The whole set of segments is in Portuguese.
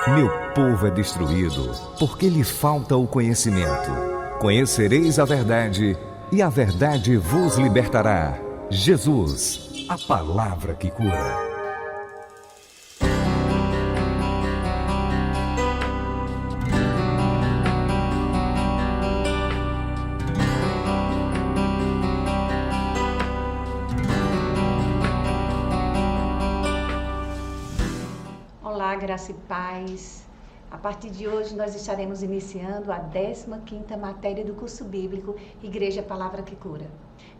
Meu povo é destruído, porque lhe falta o conhecimento. Conhecereis a verdade, e a verdade vos libertará. Jesus, a palavra que cura. Olá, graça e paz. A partir de hoje nós estaremos iniciando a 15ª matéria do curso bíblico Igreja Palavra que Cura.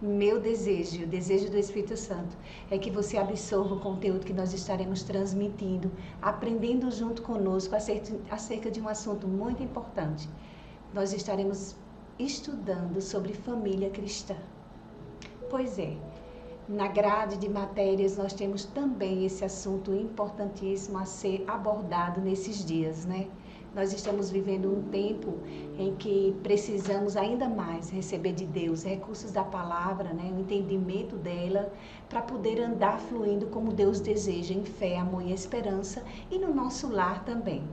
Meu desejo, o desejo do Espírito Santo, é que você absorva o conteúdo que nós estaremos transmitindo, aprendendo junto conosco acerca de um assunto muito importante. Nós estaremos estudando sobre família cristã. Pois é. Na grade de matérias, nós temos também esse assunto importantíssimo a ser abordado nesses dias, né? Nós estamos vivendo um tempo em que precisamos ainda mais receber de Deus recursos da palavra, né? O entendimento dela, para poder andar fluindo como Deus deseja, em fé, amor e esperança, e no nosso lar também.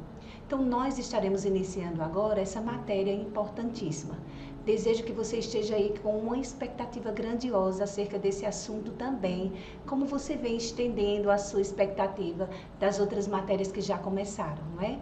Então, nós estaremos iniciando agora essa matéria importantíssima. Desejo que você esteja aí com uma expectativa grandiosa acerca desse assunto também, como você vem estendendo a sua expectativa das outras matérias que já começaram, não é?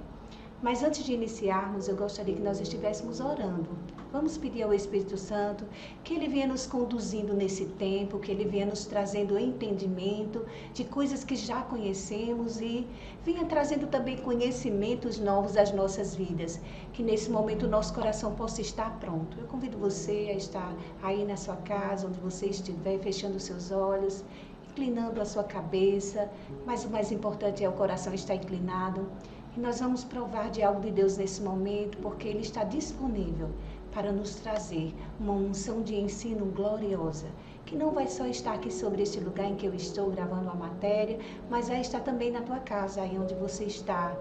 Mas antes de iniciarmos, eu gostaria que nós estivéssemos orando. Vamos pedir ao Espírito Santo que Ele venha nos conduzindo nesse tempo, que Ele venha nos trazendo entendimento de coisas que já conhecemos e venha trazendo também conhecimentos novos às nossas vidas. Que nesse momento o nosso coração possa estar pronto. Eu convido você a estar aí na sua casa, onde você estiver, fechando os seus olhos, inclinando a sua cabeça, mas o mais importante é o coração estar inclinado. E nós vamos provar de algo de Deus nesse momento, porque Ele está disponível para nos trazer uma unção de ensino gloriosa, que não vai só estar aqui sobre este lugar em que eu estou gravando a matéria, mas vai estar também na tua casa, aí onde você está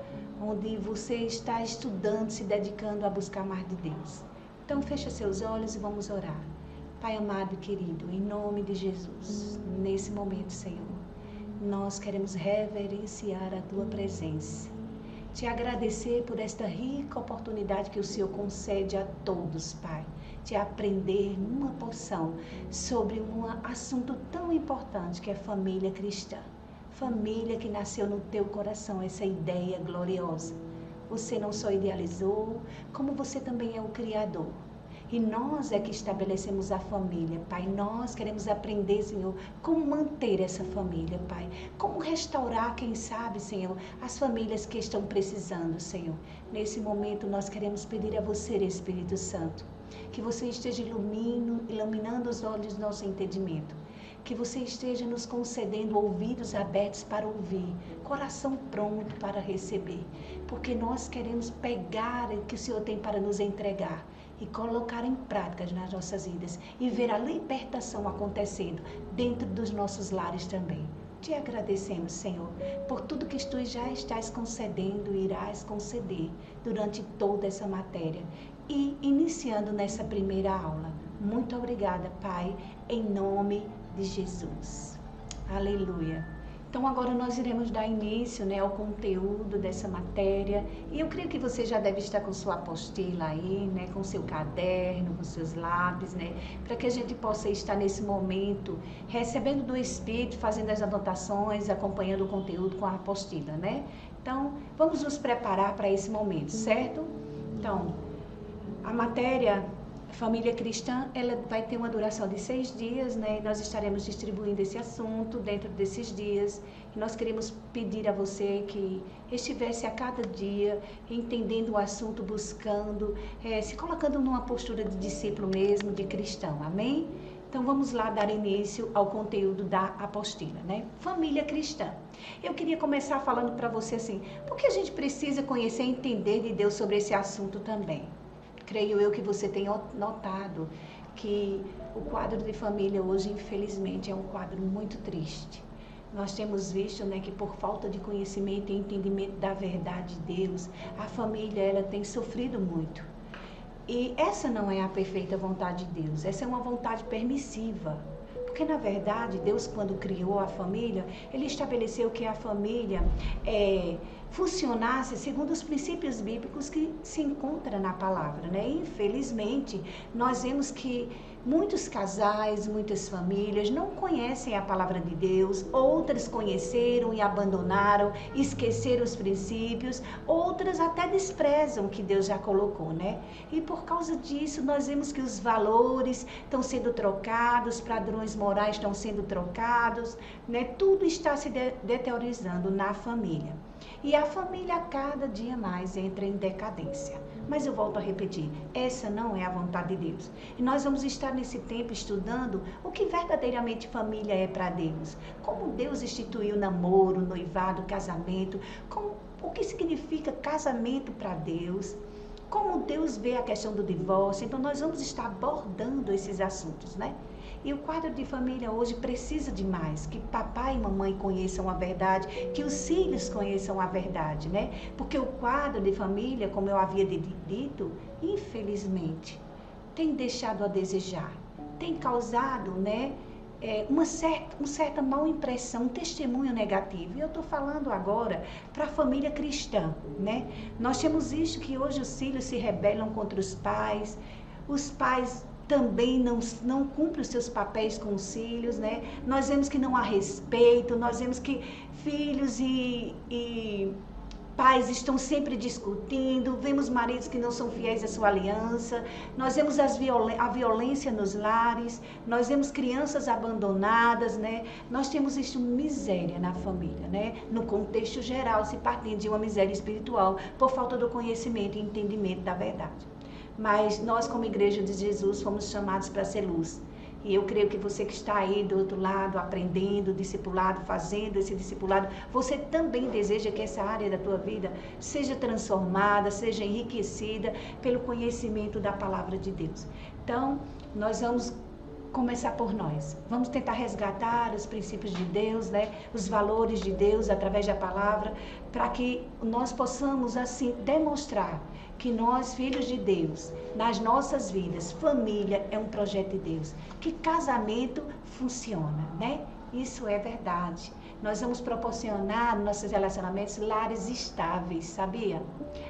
estudando, se dedicando a buscar mais de Deus. Então fecha seus olhos e vamos orar. Pai amado e querido, em nome de Jesus, nesse momento, Senhor, nós queremos reverenciar a tua presença. Te agradecer por esta rica oportunidade que o Senhor concede a todos, Pai, de aprender uma porção sobre um assunto tão importante que é família cristã. Família que nasceu no teu coração, essa ideia gloriosa. Você não só idealizou, como você também é o Criador. E nós é que estabelecemos a família, Pai. Nós queremos aprender, Senhor, como manter essa família, Pai. Como restaurar, quem sabe, Senhor, as famílias que estão precisando, Senhor. Nesse momento, nós queremos pedir a você, Espírito Santo, que você esteja iluminando os olhos do nosso entendimento. Que você esteja nos concedendo ouvidos abertos para ouvir, coração pronto para receber. Porque nós queremos pegar o que o Senhor tem para nos entregar e colocar em prática nas nossas vidas e ver a libertação acontecendo dentro dos nossos lares também. Te agradecemos, Senhor, por tudo que tu já estás concedendo e irás conceder durante toda essa matéria. E iniciando nessa primeira aula. Muito obrigada, Pai, em nome de Jesus. Aleluia. Então agora nós iremos dar início, né, ao conteúdo dessa matéria, e eu creio que você já deve estar com sua apostila aí, né, com seu caderno, com seus lápis, né, para que a gente possa estar nesse momento recebendo do Espírito, fazendo as anotações, acompanhando o conteúdo com a apostila, né? Então vamos nos preparar para esse momento, certo? Então, a matéria Família Cristã, ela vai ter uma duração de 6 dias, né? E nós estaremos distribuindo esse assunto dentro desses dias. E nós queremos pedir a você que estivesse a cada dia entendendo o assunto, buscando, se colocando numa postura de discípulo mesmo, de cristão. Amém? Então vamos lá dar início ao conteúdo da apostila, né? Família cristã. Eu queria começar falando para você assim, porque a gente precisa conhecer e entender de Deus sobre esse assunto também. Creio eu que você tenha notado que o quadro de família hoje, infelizmente, é um quadro muito triste. Nós temos visto, né, que por falta de conhecimento e entendimento da verdade de Deus, a família ela tem sofrido muito. E essa não é a perfeita vontade de Deus, essa é uma vontade permissiva. Porque, na verdade, Deus, quando criou a família, Ele estabeleceu que a família funcionasse segundo os princípios bíblicos que se encontram na palavra, né? Infelizmente, nós vemos que muitos casais, muitas famílias não conhecem a palavra de Deus, outras conheceram e abandonaram, esqueceram os princípios, outras até desprezam o que Deus já colocou, né? E por causa disso, nós vemos que os valores estão sendo trocados, os padrões morais estão sendo trocados, né? Tudo está se deteriorando na família. E a família cada dia mais entra em decadência. Mas eu volto a repetir, essa não é a vontade de Deus. E nós vamos estar nesse tempo estudando o que verdadeiramente família é para Deus. Como Deus instituiu namoro, noivado, casamento, o que significa casamento para Deus, como Deus vê a questão do divórcio. Então nós vamos estar abordando esses assuntos, né? E o quadro de família hoje precisa de mais, que papai e mamãe conheçam a verdade, que os filhos conheçam a verdade, né? Porque o quadro de família, como eu havia dito, infelizmente, tem deixado a desejar, tem causado, né, uma certa mal impressão, um testemunho negativo. E eu estou falando agora para a família cristã, né? Nós temos visto que hoje os filhos se rebelam contra os pais também não cumprem os seus papéis com os filhos, né? Nós vemos que não há respeito, nós vemos que filhos e pais estão sempre discutindo, vemos maridos que não são fiéis à sua aliança, nós vemos a violência nos lares, nós vemos crianças abandonadas, né? Nós temos visto miséria na família, né? No contexto geral, se partindo de uma miséria espiritual, por falta do conhecimento e entendimento da verdade. Mas nós, como Igreja de Jesus, fomos chamados para ser luz. E eu creio que você que está aí do outro lado, aprendendo, discipulado, fazendo esse discipulado, você também deseja que essa área da tua vida seja transformada, seja enriquecida pelo conhecimento da palavra de Deus. Então, nós vamos começar por nós. Vamos tentar resgatar os princípios de Deus, né? Os valores de Deus através da palavra, para que nós possamos, assim, demonstrar que nós, filhos de Deus, nas nossas vidas, família é um projeto de Deus, que casamento funciona, né? Isso é verdade. Nós vamos proporcionar nos nossos relacionamentos lares estáveis, sabia?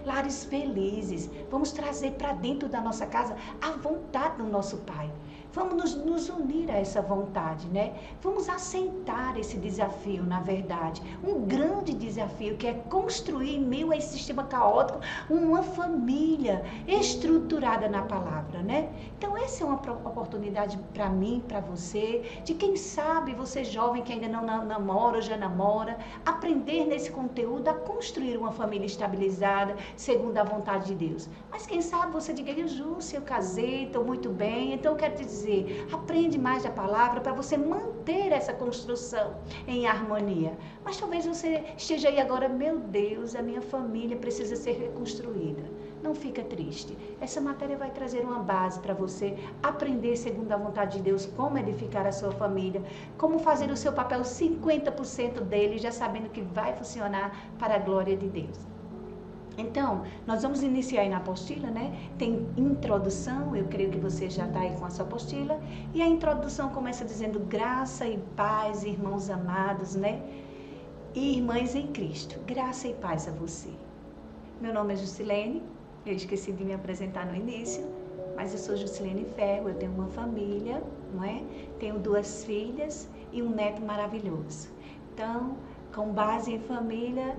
Lares felizes. Vamos trazer para dentro da nossa casa a vontade do nosso Pai. Vamos nos unir a essa vontade, né? Vamos aceitar esse desafio, na verdade. Um grande desafio que é construir, em meio a esse sistema caótico, uma família estruturada na palavra, né? Então, essa é uma oportunidade para mim, para você, de quem sabe, você jovem que ainda não namora ou já namora, aprender nesse conteúdo a construir uma família estabilizada, segundo a vontade de Deus. Mas quem sabe você diga, Júcia, eu casei, estou muito bem, então eu quero te dizer, aprende mais da palavra para você manter essa construção em harmonia. Mas talvez você esteja aí agora, meu Deus, a minha família precisa ser reconstruída. Não fica triste. Essa matéria vai trazer uma base para você aprender segundo a vontade de Deus como edificar a sua família, como fazer o seu papel 50% dele, já sabendo que vai funcionar para a glória de Deus. Então, nós vamos iniciar aí na apostila, né? Tem introdução, eu creio que você já está aí com a sua apostila. E a introdução começa dizendo graça e paz, irmãos amados, né? E irmãs em Cristo. Graça e paz a você. Meu nome é Jusilene, eu esqueci de me apresentar no início, mas eu sou Jusilene Ferro, eu tenho uma família, não é? Tenho 2 filhas e um neto maravilhoso. Então, com base em família,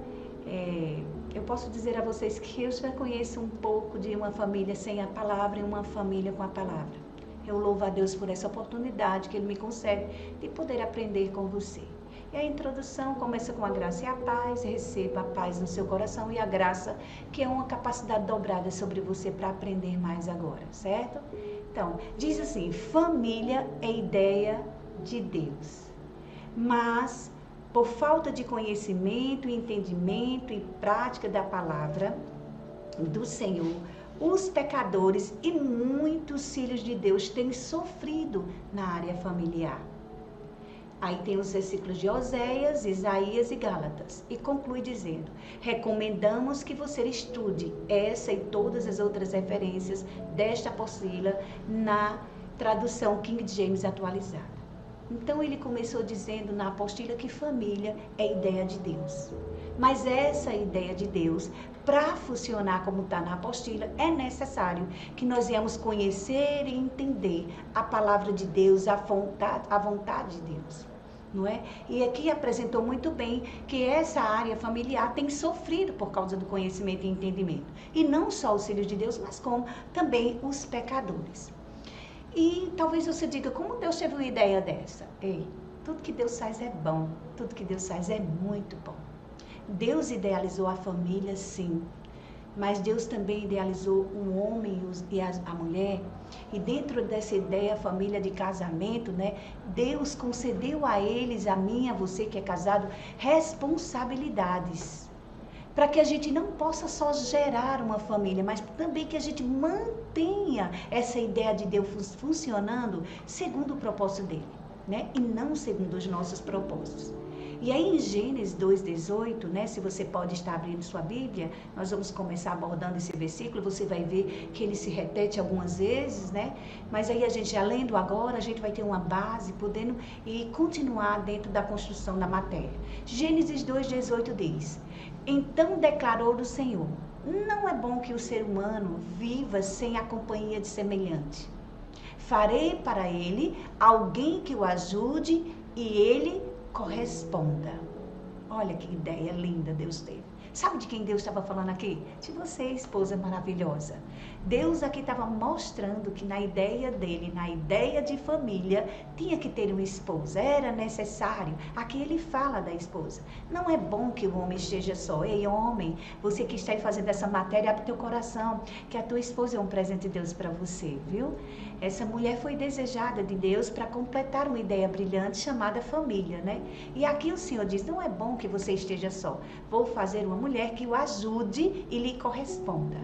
eu posso dizer a vocês que eu já conheço um pouco de uma família sem a palavra e uma família com a palavra. Eu louvo a Deus por essa oportunidade que Ele me concede de poder aprender com você. E a introdução começa com a graça e a paz, receba a paz no seu coração e a graça, que é uma capacidade dobrada sobre você para aprender mais agora, certo? Então, diz assim, família é ideia de Deus, mas por falta de conhecimento, entendimento e prática da palavra do Senhor, os pecadores e muitos filhos de Deus têm sofrido na área familiar. Aí tem os versículos de Oséias, Isaías e Gálatas. E conclui dizendo, recomendamos que você estude essa e todas as outras referências desta apostila na tradução King James atualizada. Então ele começou dizendo na apostila que família é ideia de Deus. Mas essa ideia de Deus, para funcionar como está na apostila, é necessário que nós venhamos conhecer e entender a palavra de Deus, a vontade de Deus. Não é? E aqui apresentou muito bem que essa área familiar tem sofrido por causa do conhecimento e entendimento. E não só os filhos de Deus, mas como também os pecadores. E talvez você diga, como Deus teve uma ideia dessa? Ei, tudo que Deus faz é bom, tudo que Deus faz é muito bom. Deus idealizou a família, sim, mas Deus também idealizou o homem e a mulher. E dentro dessa ideia, a família de casamento, né? Deus concedeu a eles, a mim, a você que é casado, responsabilidades. Para que a gente não possa só gerar uma família, mas também que a gente mantenha essa ideia de Deus funcionando segundo o propósito dele, né? E não segundo os nossos propósitos. E aí em Gênesis 2:18, né, se você pode estar abrindo sua Bíblia, nós vamos começar abordando esse versículo, você vai ver que ele se repete algumas vezes, né? Mas aí a gente, já lendo agora, a gente vai ter uma base, podendo e continuar dentro da construção da matéria. Gênesis 2:18 diz: então declarou o Senhor, não é bom que o ser humano viva sem a companhia de semelhante. Farei para ele alguém que o ajude e ele corresponda. Olha que ideia linda Deus teve. Sabe de quem Deus estava falando aqui? De você, esposa maravilhosa. Deus aqui estava mostrando que na ideia dele, na ideia de família, tinha que ter uma esposa. Era necessário. Aqui ele fala da esposa. Não é bom que o homem esteja só. Ei, homem, você que está aí fazendo essa matéria, abre teu coração, que a tua esposa é um presente de Deus para você, viu? Essa mulher foi desejada de Deus para completar uma ideia brilhante chamada família, né? E aqui o Senhor diz, não é bom que você esteja só. Vou fazer uma mulher que o ajude e lhe corresponda.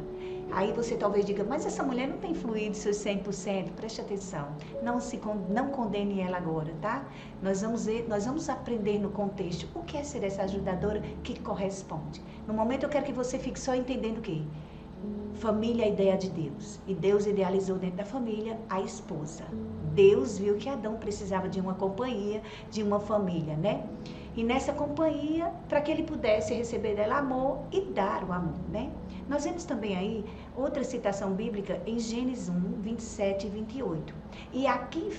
Aí você talvez diga, mas essa mulher não tem fluído seus 100%. Preste atenção, não condene ela agora, tá? Nós vamos aprender no contexto o que é ser essa ajudadora que corresponde. No momento eu quero que você fique só entendendo o quê? Família é a ideia de Deus. E Deus idealizou dentro da família a esposa. Deus viu que Adão precisava de uma companhia, de uma família, né? E nessa companhia, para que ele pudesse receber dela amor e dar o amor, né? Nós vemos também aí outra citação bíblica em Gênesis 1:27 e 28. E aqui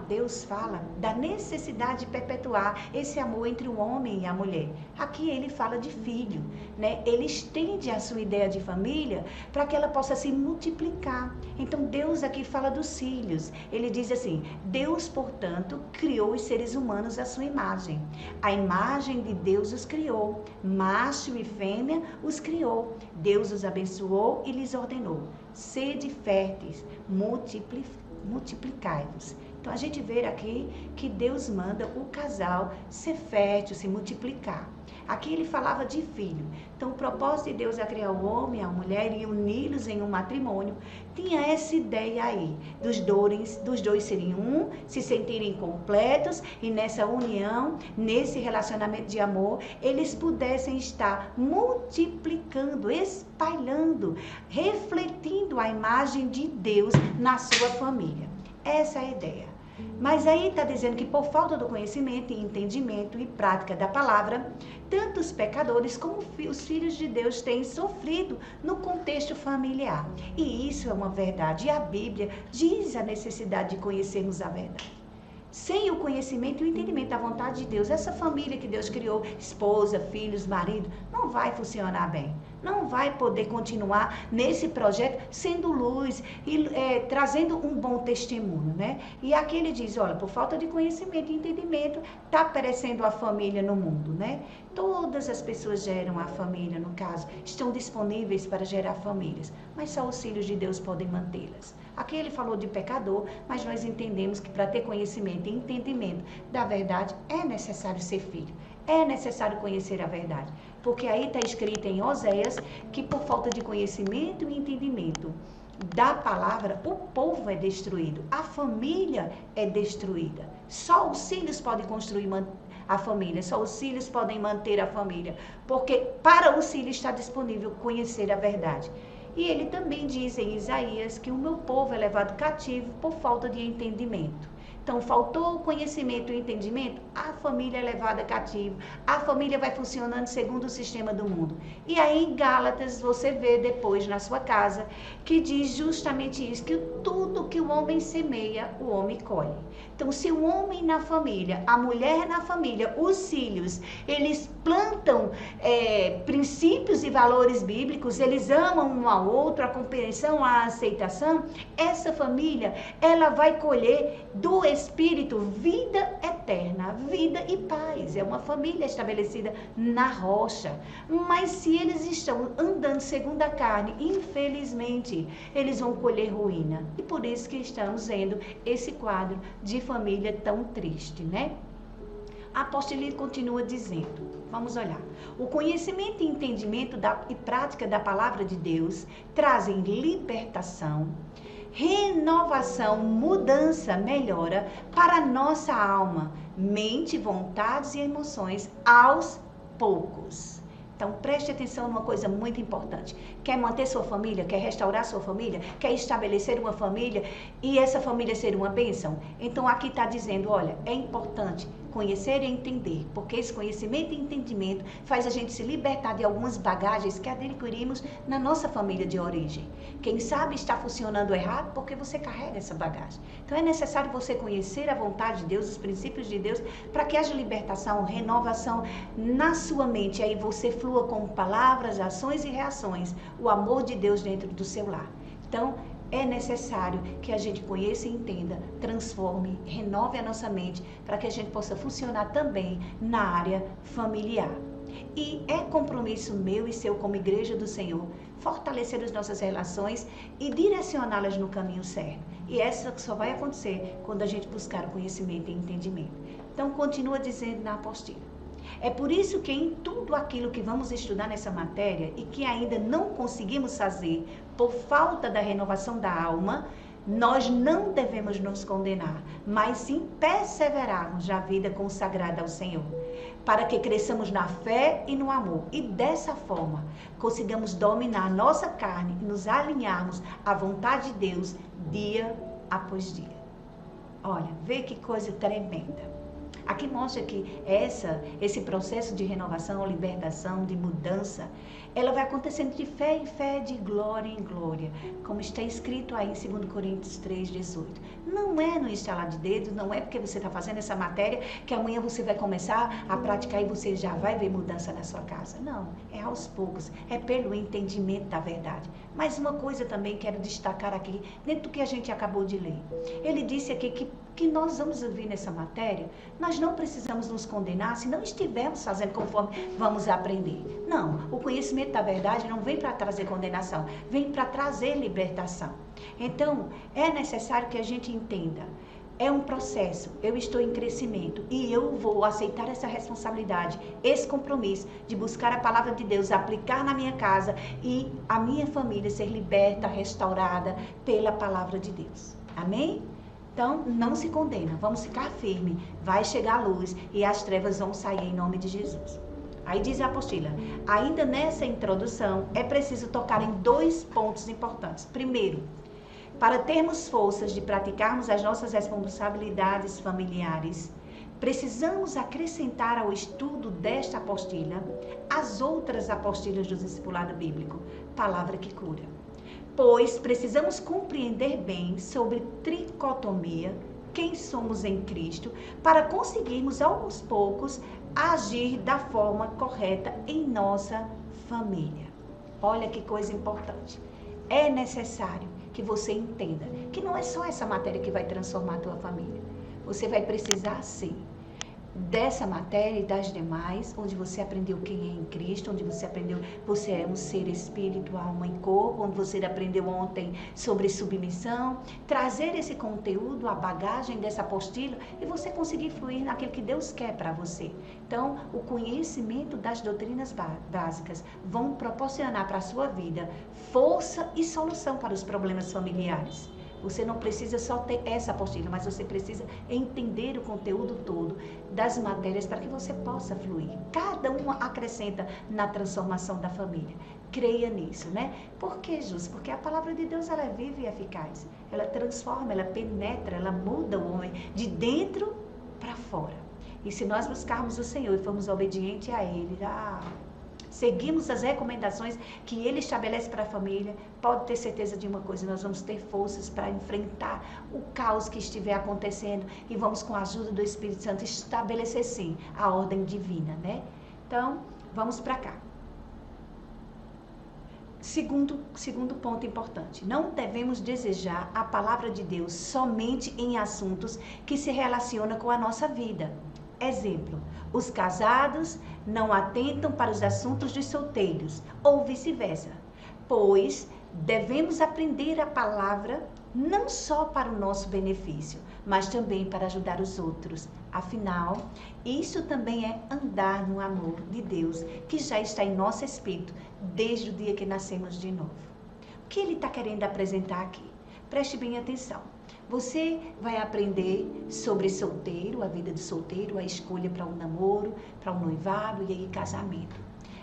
Deus fala da necessidade de perpetuar esse amor entre o homem e a mulher. Aqui ele fala de filho, né? Ele estende a sua ideia de família para que ela possa se multiplicar. Então Deus aqui fala dos filhos. Ele diz assim, Deus, portanto, criou os seres humanos à sua imagem. A imagem de Deus os criou, macho e fêmea os criou. Deus os abençoou e lhes ordenou, sede férteis, multiplicai-vos. Então a gente vê aqui que Deus manda o casal ser fértil, se multiplicar. Aqui ele falava de filho. Então o propósito de Deus é criar o homem e a mulher e uni-los em um matrimônio. Tinha essa ideia aí, dos dois serem um, se sentirem completos e nessa união, nesse relacionamento de amor, eles pudessem estar multiplicando, espalhando, refletindo a imagem de Deus na sua família. Essa é a ideia. Mas aí está dizendo que por falta do conhecimento e entendimento e prática da palavra, tanto os pecadores como os filhos de Deus têm sofrido no contexto familiar. E isso é uma verdade. E a Bíblia diz a necessidade de conhecermos a verdade. Sem o conhecimento e o entendimento da vontade de Deus, essa família que Deus criou, esposa, filhos, marido, não vai funcionar bem. Não vai poder continuar nesse projeto sendo luz e trazendo um bom testemunho, né? E aqui ele diz, olha, por falta de conhecimento e entendimento, está perecendo a família no mundo, né? Todas as pessoas geram a família, no caso, estão disponíveis para gerar famílias, mas só os filhos de Deus podem mantê-las. Aqui ele falou de pecador, mas nós entendemos que para ter conhecimento e entendimento da verdade, é necessário ser filho. É necessário conhecer a verdade. Porque aí está escrito em Oséias que por falta de conhecimento e entendimento da palavra, o povo é destruído. A família é destruída. Só os filhos podem construir a família. Só os filhos podem manter a família. Porque para os filhos está disponível conhecer a verdade. E ele também diz em Isaías que o meu povo é levado cativo por falta de entendimento. Então, faltou o conhecimento e o entendimento, a família é levada cativa, a família vai funcionando segundo o sistema do mundo. E aí, em Gálatas, você vê depois na sua casa, que diz justamente isso, que tudo que o homem semeia, o homem colhe. Então, se o homem na família, a mulher na família, os filhos, eles plantam princípios e valores bíblicos, eles amam um ao outro, a compreensão, a aceitação, essa família, ela vai colher do Espírito vida eterna, vida e paz. É uma família estabelecida na rocha. Mas se eles estão andando segundo a carne, infelizmente, eles vão colher ruína. E por isso que estamos vendo esse quadro de família tão triste, né? A apóstolo continua dizendo, vamos olhar, o conhecimento e entendimento e prática da palavra de Deus trazem libertação, renovação, mudança, melhora para a nossa alma, mente, vontades e emoções aos poucos. Então, preste atenção numa coisa muito importante. Quer manter sua família? Quer restaurar sua família? Quer estabelecer uma família e essa família ser uma bênção? Então, aqui está dizendo, olha, é importante conhecer e entender, porque esse conhecimento e entendimento faz a gente se libertar de algumas bagagens que adquirimos na nossa família de origem. Quem sabe está funcionando errado porque você carrega essa bagagem. Então é necessário você conhecer a vontade de Deus, os princípios de Deus, para que haja libertação, renovação na sua mente. E aí você flua com palavras, ações e reações, o amor de Deus dentro do seu lar. Então, é necessário que a gente conheça e entenda, transforme, renove a nossa mente para que a gente possa funcionar também na área familiar. E é compromisso meu e seu como igreja do Senhor fortalecer as nossas relações e direcioná-las no caminho certo. E essa só vai acontecer quando a gente buscar o conhecimento e entendimento. Então, continua dizendo na apostila. É por isso que em tudo aquilo que vamos estudar nessa matéria e que ainda não conseguimos fazer por falta da renovação da alma, nós não devemos nos condenar, mas sim perseverarmos na vida consagrada ao Senhor, para que cresçamos na fé e no amor e dessa forma consigamos dominar a nossa carne e nos alinharmos à vontade de Deus dia após dia. Olha, vê que coisa tremenda. Aqui mostra que esse processo de renovação, libertação, de mudança, ela vai acontecendo de fé em fé, de glória em glória, como está escrito aí em 2 Coríntios 3:18. Não é no estalar de dedos, não é porque você está fazendo essa matéria que amanhã você vai começar a praticar e você já vai ver mudança na sua casa. Não, é aos poucos, é pelo entendimento da verdade. Mas uma coisa também quero destacar aqui, dentro do que a gente acabou de ler. Ele disse aqui que nós vamos ouvir nessa matéria, nós não precisamos nos condenar se não estivermos fazendo conforme vamos aprender. Não, o conhecimento da verdade não vem para trazer condenação, vem para trazer libertação. Então, é necessário que a gente entenda, é um processo, eu estou em crescimento e eu vou aceitar essa responsabilidade, esse compromisso de buscar a palavra de Deus, aplicar na minha casa e a minha família ser liberta, restaurada pela palavra de Deus. Amém? Então, não se condena, vamos ficar firme, vai chegar a luz e as trevas vão sair em nome de Jesus. Aí diz a apostila, ainda nessa introdução, é preciso tocar em 2 pontos importantes. Primeiro, para termos forças de praticarmos as nossas responsabilidades familiares, precisamos acrescentar ao estudo desta apostila as outras apostilas do discipulado bíblico, palavra que cura. Pois precisamos compreender bem sobre tricotomia, quem somos em Cristo, para conseguirmos aos poucos agir da forma correta em nossa família. Olha que coisa importante. É necessário que você entenda que não é só essa matéria que vai transformar a tua família. Você vai precisar, sim, dessa matéria e das demais, onde você aprendeu quem é em Cristo, onde você aprendeu você é um ser espírito, alma e corpo, onde você aprendeu ontem sobre submissão, trazer esse conteúdo, a bagagem dessa apostila e você conseguir fluir naquilo que Deus quer para você. Então, o conhecimento das doutrinas básicas vão proporcionar para a sua vida força e solução para os problemas familiares. Você não precisa só ter essa apostila, mas você precisa entender o conteúdo todo das matérias para que você possa fluir. Cada uma acrescenta na transformação da família. Creia nisso, né? Por que, Jus? Porque a palavra de Deus, ela é viva e eficaz. Ela transforma, ela penetra, ela muda o homem de dentro para fora. E se nós buscarmos o Senhor e formos obedientes a Ele, seguimos as recomendações que Ele estabelece para a família, pode ter certeza de uma coisa, nós vamos ter forças para enfrentar o caos que estiver acontecendo e vamos, com a ajuda do Espírito Santo, estabelecer sim a ordem divina, né? Então, vamos para cá. Segundo ponto importante, não devemos desejar a palavra de Deus somente em assuntos que se relacionam com a nossa vida. Exemplo, os casados não atentam para os assuntos dos solteiros, ou vice-versa, pois devemos aprender a palavra não só para o nosso benefício, mas também para ajudar os outros. Afinal, isso também é andar no amor de Deus, que já está em nosso espírito desde o dia que nascemos de novo. O que ele está querendo apresentar aqui? Preste bem atenção. Você vai aprender sobre solteiro, a vida de solteiro, a escolha para um namoro, para um noivado e aí casamento.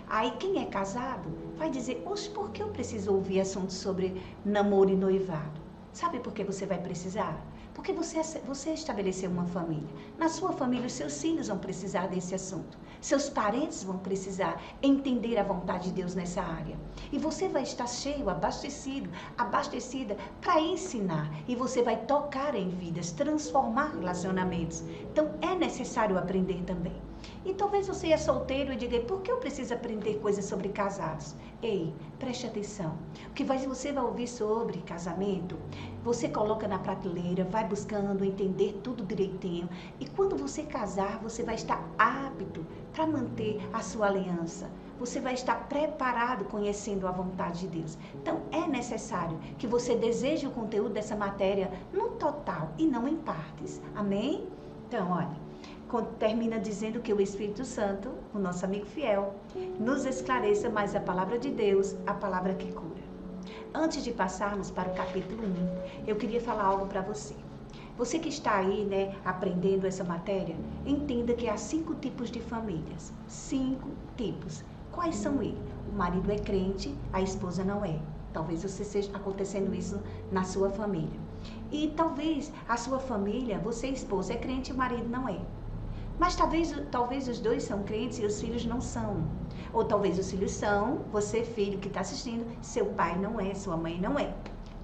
Aí quem é casado vai dizer, oxe, por que eu preciso ouvir assuntos sobre namoro e noivado? Sabe por que você vai precisar? Porque você estabeleceu uma família. Na sua família, os seus filhos vão precisar desse assunto. Seus parentes vão precisar entender a vontade de Deus nessa área. E você vai estar cheio, abastecida para ensinar. E você vai tocar em vidas, transformar relacionamentos. Então, é necessário aprender também. E talvez você é solteiro e diga, por que eu preciso aprender coisas sobre casados? Ei, preste atenção. O que você vai ouvir sobre casamento, você coloca na prateleira, vai buscando entender tudo direitinho. E quando você casar, você vai estar apto para manter a sua aliança. Você vai estar preparado conhecendo a vontade de Deus. Então, é necessário que você deseje o conteúdo dessa matéria no total e não em partes. Amém? Então, olha. Termina dizendo que o Espírito Santo, o nosso amigo fiel, nos esclareça mais a palavra de Deus, a palavra que cura. Antes de passarmos para o capítulo 1, eu queria falar algo para você. Você que está aí, né, aprendendo essa matéria, entenda que há 5 tipos de famílias. 5 tipos. Quais são eles? O marido é crente, a esposa não é. Talvez você esteja acontecendo isso na sua família. E talvez a sua família, você esposa é crente e o marido não é. Mas talvez os dois são crentes e os filhos não são. Ou talvez os filhos são, você filho que está assistindo, seu pai não é, sua mãe não é.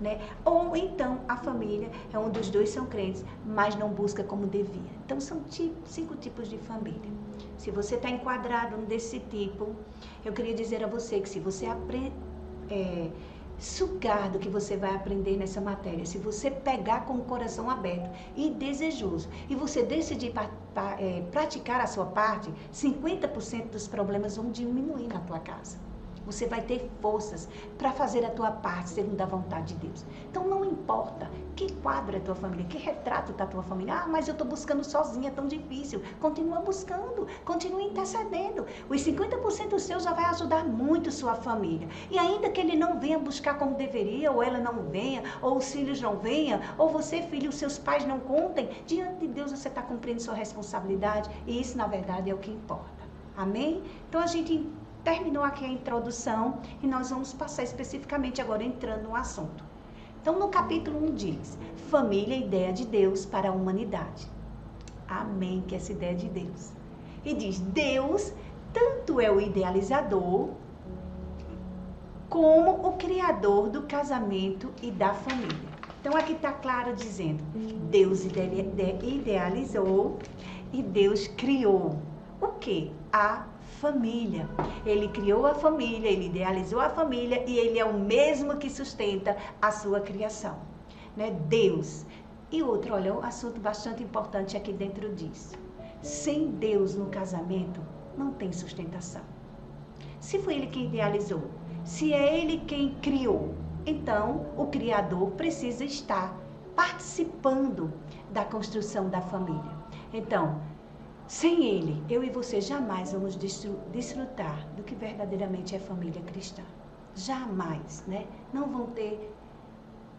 Né? Ou então a família é um dos dois são crentes, mas não busca como devia. Então são 5 tipos de família. Se você está enquadrado desse tipo, eu queria dizer a você que se você sugar do que você vai aprender nessa matéria, se você pegar com o coração aberto e desejoso, e você decidir praticar a sua parte, 50% dos problemas vão diminuir na tua casa. Você vai ter forças para fazer a tua parte segundo a vontade de Deus. Então não importa que quadro é a tua família, que retrato está a tua família. Ah, mas eu estou buscando sozinha, é tão difícil. Continua buscando, continue intercedendo. Os 50% seus já vai ajudar muito sua família. E ainda que ele não venha buscar como deveria, ou ela não venha, ou os filhos não venham, ou você, filho, os seus pais não contem, diante de Deus você está cumprindo sua responsabilidade. E isso, na verdade, é o que importa. Amém? Então a gente terminou aqui a introdução e nós vamos passar especificamente agora entrando no assunto. Então, no capítulo 1 diz, família, ideia de Deus para a humanidade. Amém, que essa ideia é de Deus. E diz, Deus tanto é o idealizador como o criador do casamento e da família. Então, aqui está claro dizendo, Deus idealizou e Deus criou. O quê? A família. Ele criou a família, ele idealizou a família e ele é o mesmo que sustenta a sua criação, né? Deus. E outro, olha, um assunto bastante importante aqui dentro disso. Sem Deus no casamento, não tem sustentação. Se foi ele quem idealizou, se é ele quem criou, então o Criador precisa estar participando da construção da família. Então, sem ele, eu e você jamais vamos desfrutar do que verdadeiramente é família cristã. Jamais, né? Não vão ter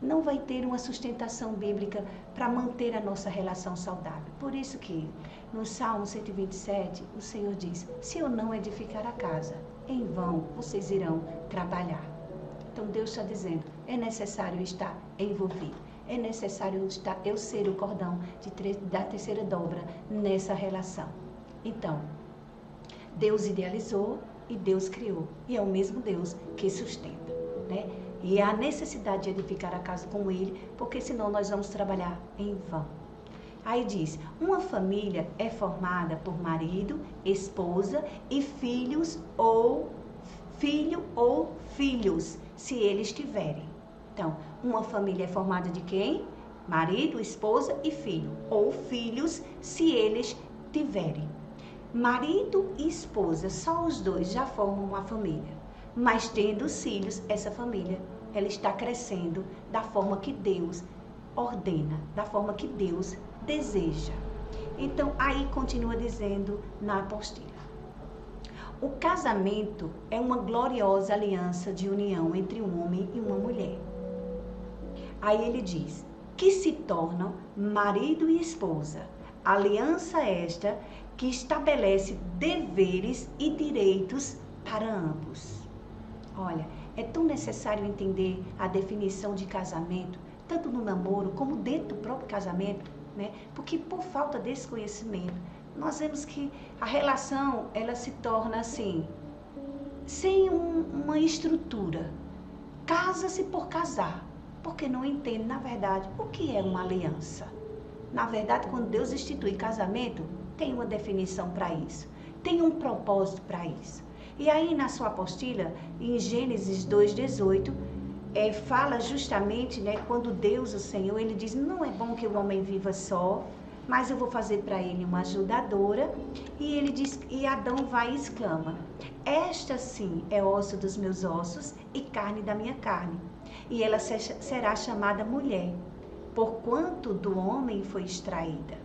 não vai ter uma sustentação bíblica para manter a nossa relação saudável. Por isso que no Salmo 127, o Senhor diz: se eu não edificar a casa, em vão vocês irão trabalhar. Então Deus está dizendo, é necessário estar envolvido. É necessário eu ser o cordão da terceira dobra nessa relação. Então, Deus idealizou e Deus criou. E é o mesmo Deus que sustenta, né? E há necessidade de edificar a casa com Ele, porque senão nós vamos trabalhar em vão. Aí diz, uma família é formada por marido, esposa e filhos ou filhos, se eles tiverem. Então, uma família é formada de quem? Marido, esposa e filho. Ou filhos, se eles tiverem. Marido e esposa, só os dois já formam uma família. Mas tendo os filhos, essa família, ela está crescendo da forma que Deus ordena, da forma que Deus deseja. Então, aí continua dizendo na apostila. O casamento é uma gloriosa aliança de união entre um homem e uma mulher. Aí ele diz, que se tornam marido e esposa. Aliança esta que estabelece deveres e direitos para ambos. Olha, é tão necessário entender a definição de casamento, tanto no namoro como dentro do próprio casamento, né? Porque por falta desse conhecimento, nós vemos que a relação, ela se torna assim, sem uma estrutura. Casa-se por casar, porque não entende, na verdade, o que é uma aliança. Na verdade, quando Deus institui casamento, tem uma definição para isso, tem um propósito para isso. E aí, na sua apostila, em Gênesis 2:18, fala justamente, né, quando Deus, o Senhor, ele diz, não é bom que o homem viva só, mas eu vou fazer para ele uma ajudadora. E ele diz, e Adão vai e exclama, esta sim é osso dos meus ossos e carne da minha carne. E ela será chamada mulher, porquanto do homem foi extraída.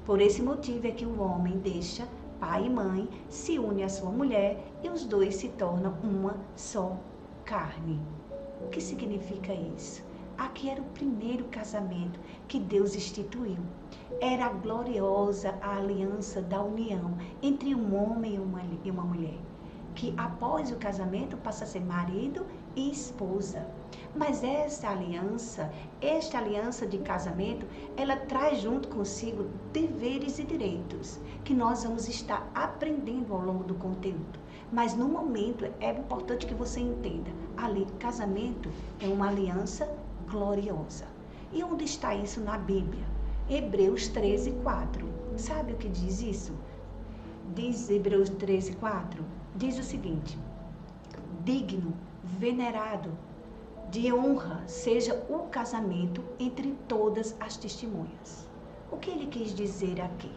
Por esse motivo é que o homem deixa pai e mãe, se une à sua mulher e os dois se tornam uma só carne. O que significa isso? Aqui era o primeiro casamento que Deus instituiu. Era a gloriosa aliança da união entre um homem e uma mulher, que após o casamento passa a ser marido e esposa. Mas esta aliança de casamento, ela traz junto consigo deveres e direitos, que nós vamos estar aprendendo ao longo do conteúdo. Mas no momento é importante que você entenda, ali, casamento é uma aliança gloriosa. E onde está isso na Bíblia? Hebreus 13:4. Sabe o que diz isso? Diz Hebreus 13:4, diz o seguinte, digno, venerado, de honra seja o casamento entre todas as testemunhas. O que ele quis dizer aqui?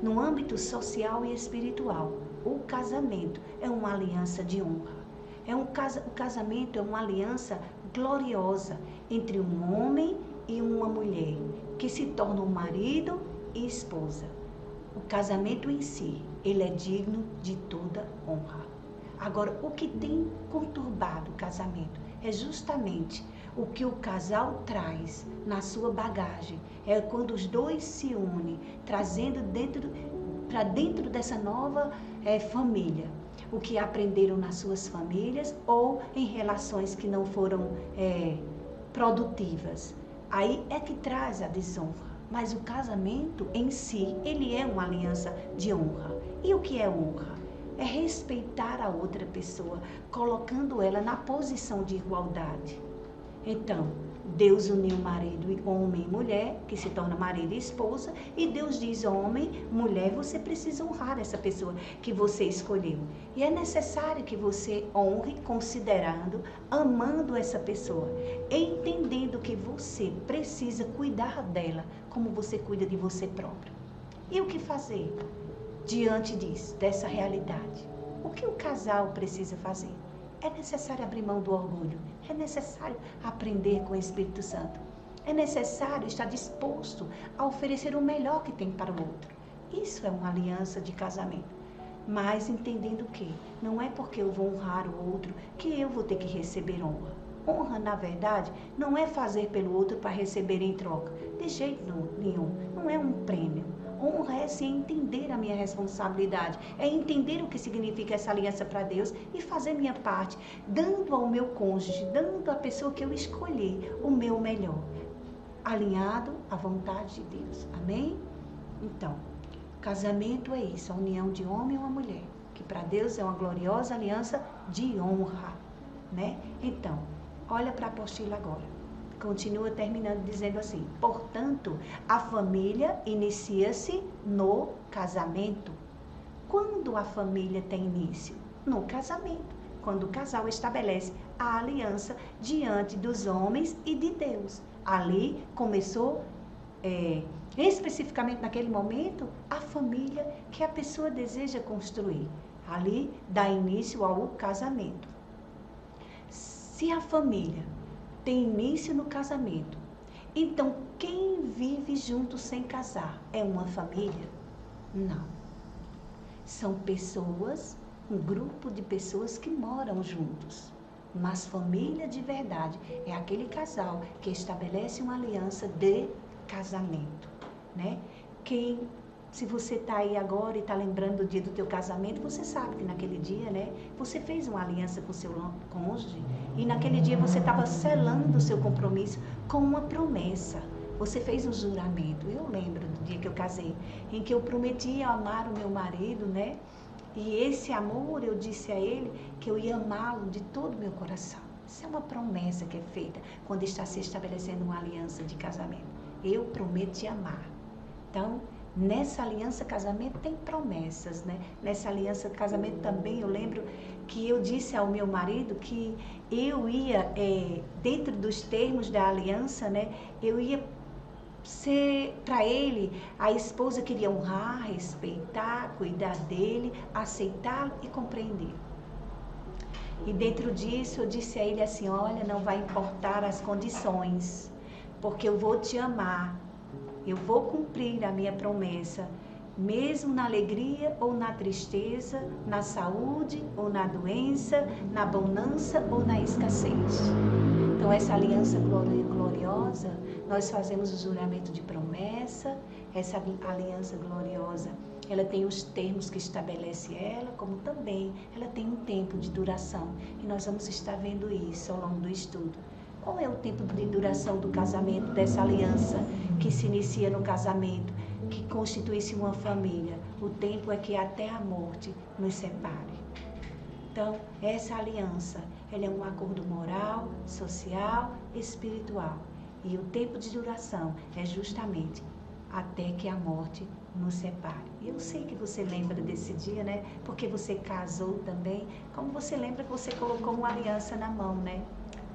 No âmbito social e espiritual, o casamento é uma aliança de honra. O casamento é uma aliança gloriosa entre um homem e uma mulher, que se tornam marido e esposa. O casamento em si, ele é digno de toda honra. Agora, o que tem conturbado o casamento é justamente o que o casal traz na sua bagagem. É quando os dois se unem, trazendo para dentro dessa nova família, o que aprenderam nas suas famílias ou em relações que não foram produtivas. Aí é que traz a desonra. Mas o casamento em si, ele é uma aliança de honra. E o que é honra? É respeitar a outra pessoa, colocando ela na posição de igualdade. Então, Deus uniu homem e mulher, que se torna marido e esposa, e Deus diz, homem, mulher, você precisa honrar essa pessoa que você escolheu. E é necessário que você honre considerando, amando essa pessoa, entendendo que você precisa cuidar dela como você cuida de você próprio. E o que fazer diante disso, dessa realidade? O que o casal precisa fazer? É necessário abrir mão do orgulho. É necessário aprender com o Espírito Santo. É necessário estar disposto a oferecer o melhor que tem para o outro. Isso é uma aliança de casamento. Mas entendendo que não é porque eu vou honrar o outro que eu vou ter que receber honra. Honra, na verdade, não é fazer pelo outro para receber em troca. De jeito nenhum. Não é um prêmio. Honra é sim entender a minha responsabilidade, é entender o que significa essa aliança para Deus e fazer minha parte, dando ao meu cônjuge, dando à pessoa que eu escolhi o meu melhor, alinhado à vontade de Deus. Amém? Então, casamento é isso, a união de homem e uma mulher, que para Deus é uma gloriosa aliança de honra, né? Então, olha para a apostila agora. Continua terminando dizendo assim: portanto, a família inicia-se no casamento. Quando a família tem início? No casamento. Quando o casal estabelece a aliança diante dos homens e de Deus. Ali começou, especificamente naquele momento, a família que a pessoa deseja construir. Ali dá início ao casamento. Se a família tem início no casamento, então quem vive junto sem casar é uma família? Não. São pessoas, um grupo de pessoas que moram juntos. Mas família de verdade é aquele casal que estabelece uma aliança de casamento, né? Se você está aí agora e está lembrando do dia do teu casamento, você sabe que naquele dia, né, você fez uma aliança com o seu cônjuge e naquele dia você estava selando o seu compromisso com uma promessa. Você fez um juramento. Eu lembro do dia que eu casei, em que eu prometi amar o meu marido, né? E esse amor, eu disse a ele que eu ia amá-lo de todo o meu coração. Isso é uma promessa que é feita quando está se estabelecendo uma aliança de casamento. Eu prometo te amar. Então, nessa aliança casamento tem promessas, né? Nessa aliança casamento também eu lembro que eu disse ao meu marido que eu ia, dentro dos termos da aliança, né? Eu ia ser para ele a esposa que iria honrar, respeitar, cuidar dele, aceitá-lo e compreender. E dentro disso eu disse a ele assim: olha, não vai importar as condições, porque eu vou te amar. Eu vou cumprir a minha promessa, mesmo na alegria ou na tristeza, na saúde ou na doença, na bonança ou na escassez. Então, essa aliança gloriosa, nós fazemos o juramento de promessa. Essa aliança gloriosa, ela tem os termos que estabelece ela, como também ela tem um tempo de duração. E nós vamos estar vendo isso ao longo do estudo. Qual é o tempo de duração do casamento, dessa aliança que se inicia no casamento, que constitui-se uma família? O tempo é que até a morte nos separe. Então, essa aliança, ela é um acordo moral, social, espiritual. E o tempo de duração é justamente até que a morte nos separe. E eu sei que você lembra desse dia, né? Porque você casou também. Como você lembra que você colocou uma aliança na mão, né?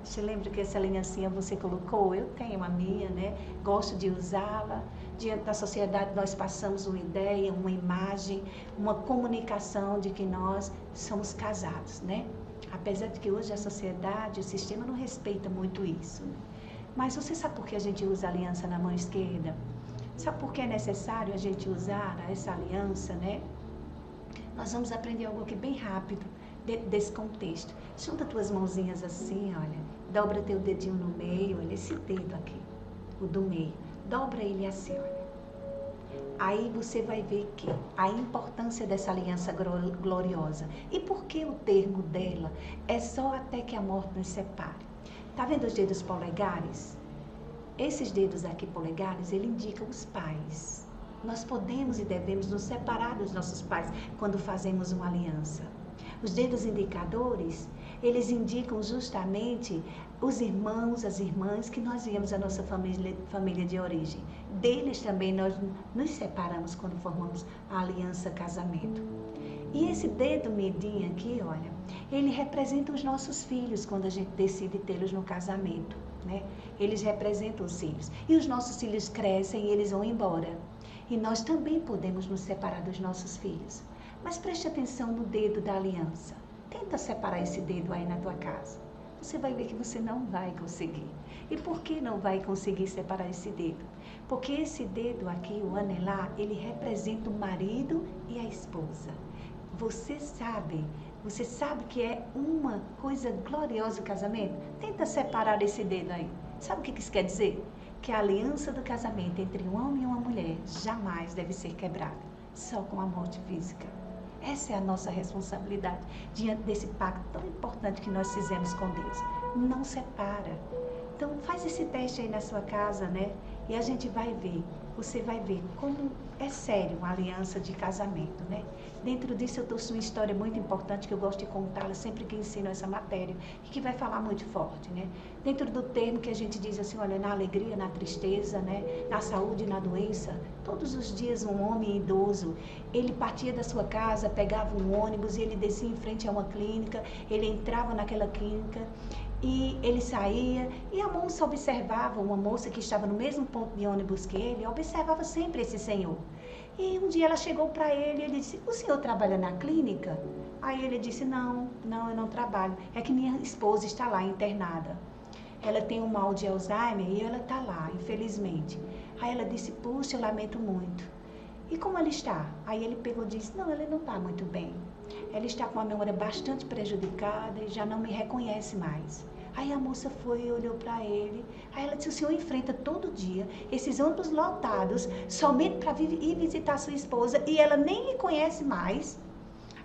Você lembra que essa aliancinha você colocou? Eu tenho a minha, né? Gosto de usá-la. Diante da sociedade nós passamos uma ideia, uma imagem, uma comunicação de que nós somos casados, né? Apesar de que hoje a sociedade, o sistema não respeita muito isso. Né? Mas você sabe por que a gente usa a aliança na mão esquerda? Sabe por que é necessário a gente usar essa aliança, né? Nós vamos aprender algo aqui bem rápido dentro desse contexto. Junta tuas mãozinhas assim, olha. Dobra teu dedinho no meio, olha esse dedo aqui, o do meio. Dobra ele assim, olha. Aí você vai ver que a importância dessa aliança gloriosa. E por que o termo dela é só até que a morte nos separe? Tá vendo os dedos polegares? Esses dedos aqui polegares, ele indica os pais. Nós podemos e devemos nos separar dos nossos pais quando fazemos uma aliança. Os dedos indicadores, eles indicam justamente os irmãos, as irmãs que nós viemos da nossa família de origem. Deles também nós nos separamos quando formamos a aliança casamento. E esse dedo medinho aqui, olha, ele representa os nossos filhos quando a gente decide tê-los no casamento, né? Eles representam os filhos. E os nossos filhos crescem e eles vão embora. E nós também podemos nos separar dos nossos filhos. Mas preste atenção no dedo da aliança. Tenta separar esse dedo aí na tua casa. Você vai ver que você não vai conseguir. E por que não vai conseguir separar esse dedo? Porque esse dedo aqui, o anelar, ele representa o marido e a esposa. Você sabe, Você sabe que é uma coisa gloriosa o casamento? Tenta separar esse dedo aí. Sabe o que isso quer dizer? Que a aliança do casamento entre um homem e uma mulher jamais deve ser quebrada, só com a morte física. Essa é a nossa responsabilidade diante desse pacto tão importante que nós fizemos com Deus. Não separa. Então faz esse teste aí na sua casa, né? E a gente vai ver, você vai ver como é sério uma aliança de casamento, né? Dentro disso eu trouxe uma história muito importante que eu gosto de contá-la sempre que ensino essa matéria e que vai falar muito forte, né? Dentro do termo que a gente diz assim, olha, na alegria, na tristeza, né? Na saúde, na doença, todos os dias um homem idoso, ele partia da sua casa, pegava um ônibus e ele descia em frente a uma clínica, ele entrava naquela clínica e ele saía e a moça observava, uma moça que estava no mesmo ponto de ônibus que ele, observava sempre esse senhor. E um dia ela chegou para ele e ele disse, o senhor trabalha na clínica? Aí ele disse, não, eu não trabalho, é que minha esposa está lá internada. Ela tem um mal de Alzheimer e ela está lá, infelizmente. Aí ela disse, puxa, eu lamento muito. E como ela está? Aí ele pegou e disse, não, ela não está muito bem. Ela está com a memória bastante prejudicada e já não me reconhece mais. Aí a moça foi e olhou para ele. Aí ela disse, o senhor enfrenta todo dia esses ônibus lotados somente para ir visitar sua esposa e ela nem lhe conhece mais?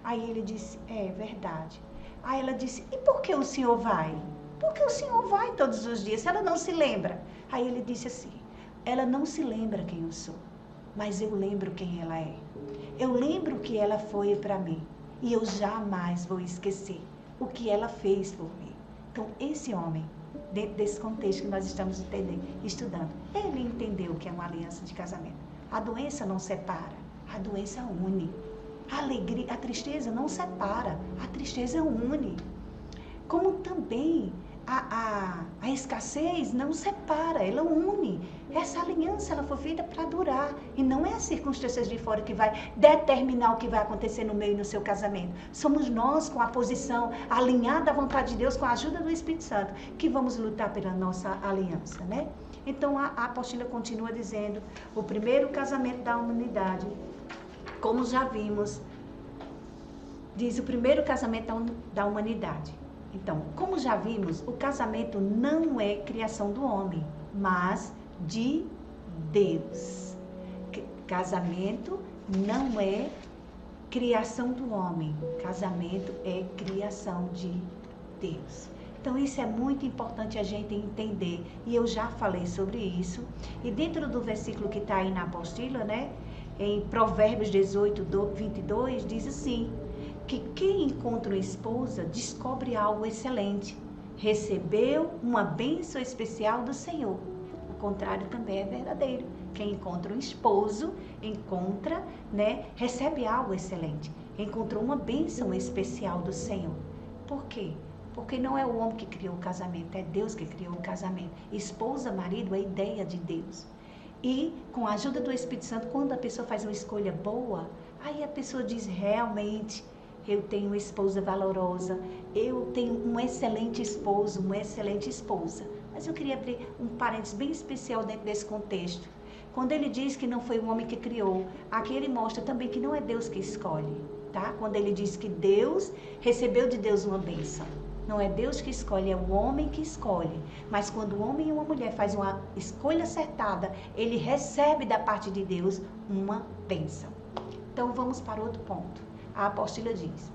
Aí ele disse, é verdade. Aí ela disse, e por que o senhor vai? Porque o senhor vai todos os dias, ela não se lembra. Aí ele disse assim, ela não se lembra quem eu sou, mas eu lembro quem ela é. Eu lembro que ela foi para mim e eu jamais vou esquecer o que ela fez por mim. Então, esse homem, dentro desse contexto que nós estamos estudando, ele entendeu o que é uma aliança de casamento. A doença não separa, a doença une. A alegria, a tristeza não separa, a tristeza une. Como também a escassez não separa, ela une. Essa aliança ela foi feita para durar e não é as circunstâncias de fora que vai determinar o que vai acontecer no meio e no seu casamento. Somos nós com a posição alinhada à vontade de Deus, com a ajuda do Espírito Santo, que vamos lutar pela nossa aliança, né? Então a apostila continua dizendo, o primeiro casamento da humanidade, como já vimos, diz o primeiro casamento da humanidade. Então, como já vimos, o casamento não é criação do homem, mas de Deus. Casamento não é criação do homem, casamento é criação de Deus. Então, isso é muito importante a gente entender, e eu já falei sobre isso. E dentro do versículo que está aí na apostila, né, em Provérbios 18, 22, diz assim, que quem encontra uma esposa descobre algo excelente, recebeu uma bênção especial do Senhor. O contrário também é verdadeiro. Quem encontra um esposo, recebe algo excelente, encontrou uma bênção especial do Senhor. Por quê? Porque não é o homem que criou o casamento, é Deus que criou o casamento. Esposa, marido, é a ideia de Deus. E com a ajuda do Espírito Santo, quando a pessoa faz uma escolha boa, aí a pessoa diz realmente, eu tenho uma esposa valorosa, eu tenho um excelente esposo, uma excelente esposa. Mas eu queria abrir um parênteses bem especial dentro desse contexto. Quando ele diz que não foi o homem que criou, aqui ele mostra também que não é Deus que escolhe, tá? Quando ele diz que Deus recebeu de Deus uma bênção. Não é Deus que escolhe, é o homem que escolhe. Mas quando o homem e uma mulher fazem uma escolha acertada, ele recebe da parte de Deus uma bênção. Então vamos para outro ponto. A apostila diz,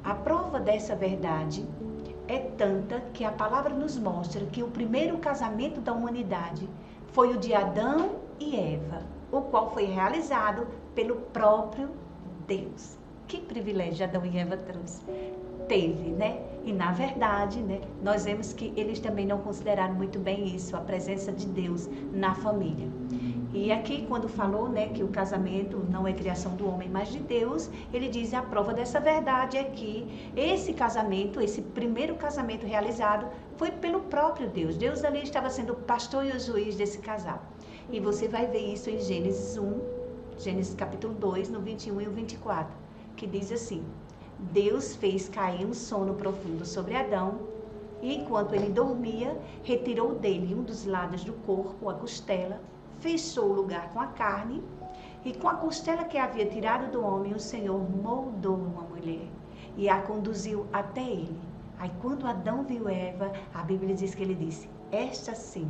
a prova dessa verdade é tanta que a palavra nos mostra que o primeiro casamento da humanidade foi o de Adão e Eva, o qual foi realizado pelo próprio Deus. Que privilégio Adão e Eva teve, né? E na verdade, né, nós vemos que eles também não consideraram muito bem isso, a presença de Deus na família. E aqui, quando falou, né, que o casamento não é criação do homem, mas de Deus, ele diz, a prova dessa verdade é que esse casamento, esse primeiro casamento realizado, foi pelo próprio Deus. Deus ali estava sendo o pastor e o juiz desse casal. E você vai ver isso em Gênesis 1, Gênesis capítulo 2, no 21 e o 24, que diz assim, Deus fez cair um sono profundo sobre Adão, e enquanto ele dormia, retirou dele um dos lados do corpo, a costela, fechou o lugar com a carne, e com a costela que havia tirado do homem, o Senhor moldou uma mulher, e a conduziu até ele. Aí quando Adão viu Eva, a Bíblia diz que ele disse: esta sim